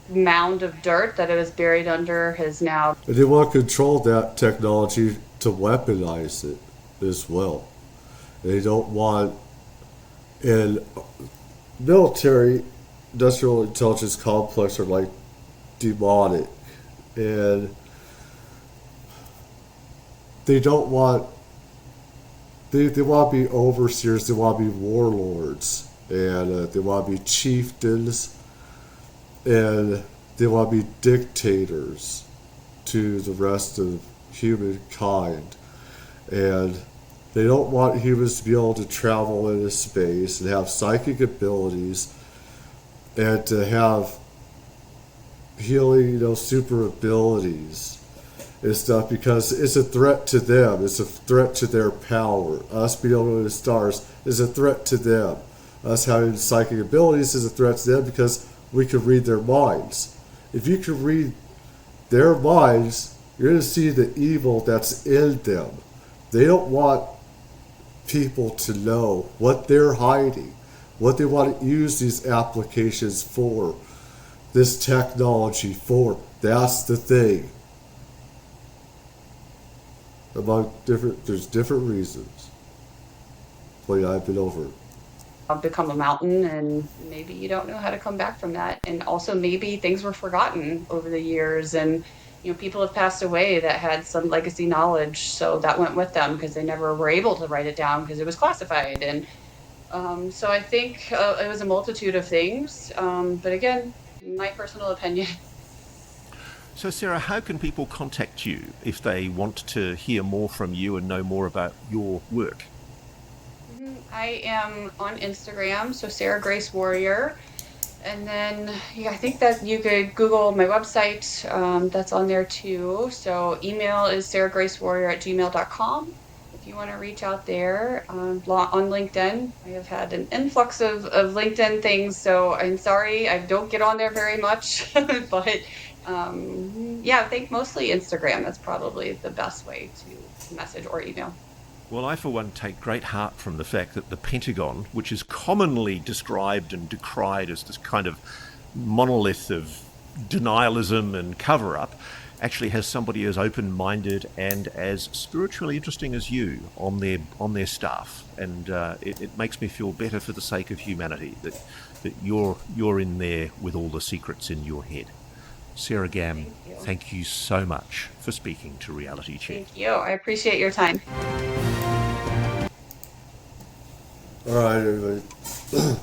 mound of dirt that it was buried under has now. And they want to control that technology to weaponize it as well. They don't want, and military industrial intelligence complex are like demonic, and they don't want. They want to be overseers. They want to be warlords, and they want to be chieftains, and they want to be dictators to the rest of humankind, and they don't want humans to be able to travel into space and have psychic abilities and to have healing, super abilities and stuff because it's a threat to them. It's a threat to their power. Us being able to go to the stars is a threat to them. Us having psychic abilities is a threat to them because we can read their minds. If you can read their minds, you're going to see the evil that's in them. They don't want people to know what they're hiding, what they want to use these applications for, this technology for. That's the thing. There's different reasons. But I've been over it. Become a mountain, and maybe you don't know how to come back from that, and also maybe things were forgotten over the years, and people have passed away that had some legacy knowledge, so that went with them because they never were able to write it down because it was classified. And so I think it was a multitude of things, but again, my personal opinion. So, Sarah, how can people contact you if they want to hear more from you and know more about your work? I am on Instagram, so Sarah Grace Warrior. And then, I think that you could Google my website. That's on there too. So email is sarahgracewarrior@gmail.com. If you want to reach out there. On LinkedIn, I have had an influx of LinkedIn things, so I'm sorry I don't get on there very much. But I think mostly Instagram. That's probably the best way to message or email. Well, I, for one, take great heart from the fact that the Pentagon, which is commonly described and decried as this kind of monolith of denialism and cover up, actually has somebody as open-minded and as spiritually interesting as you on their staff, and it makes me feel better for the sake of humanity that you're in there with all the secrets in your head. Sarah Gamm, thank you so much for speaking to Reality Check. Thank you. I appreciate your time. All right, everybody.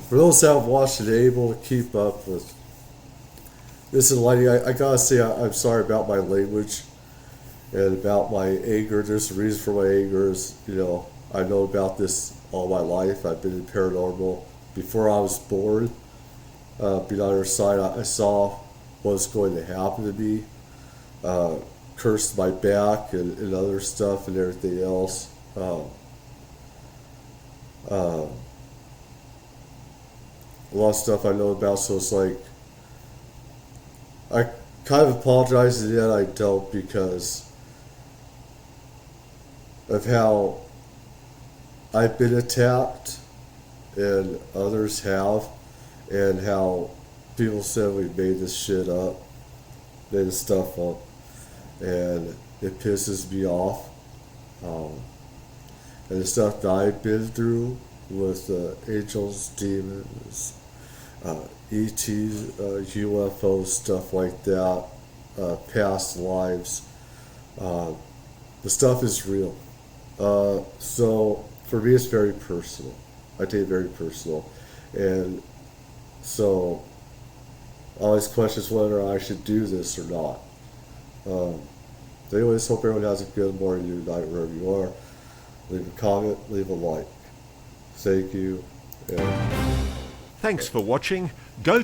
For those that have watched and able to keep up with this enlightening, I gotta say I'm sorry about my language and about my anger. There's a reason for my anger. I know about this all my life. I've been in paranormal before I was born. Being on the other side, I saw what was going to happen to me. Cursed my back and other stuff and everything else. A lot of stuff I know about, so it's like I kind of apologize, and yet I don't, because of how I've been attacked and others have, and how people said we made this shit up, made this stuff up, and it pisses me off. And the stuff that I've been through with angels, demons, ETs, UFOs, stuff like that, past lives. The stuff is real. So for me, it's very personal. I take it very personal. And so I always question whether I should do this or not. Anyways, hope everyone has a good morning, good night, wherever you are. Leave a comment, leave a like. Thank you. Thanks for watching. Go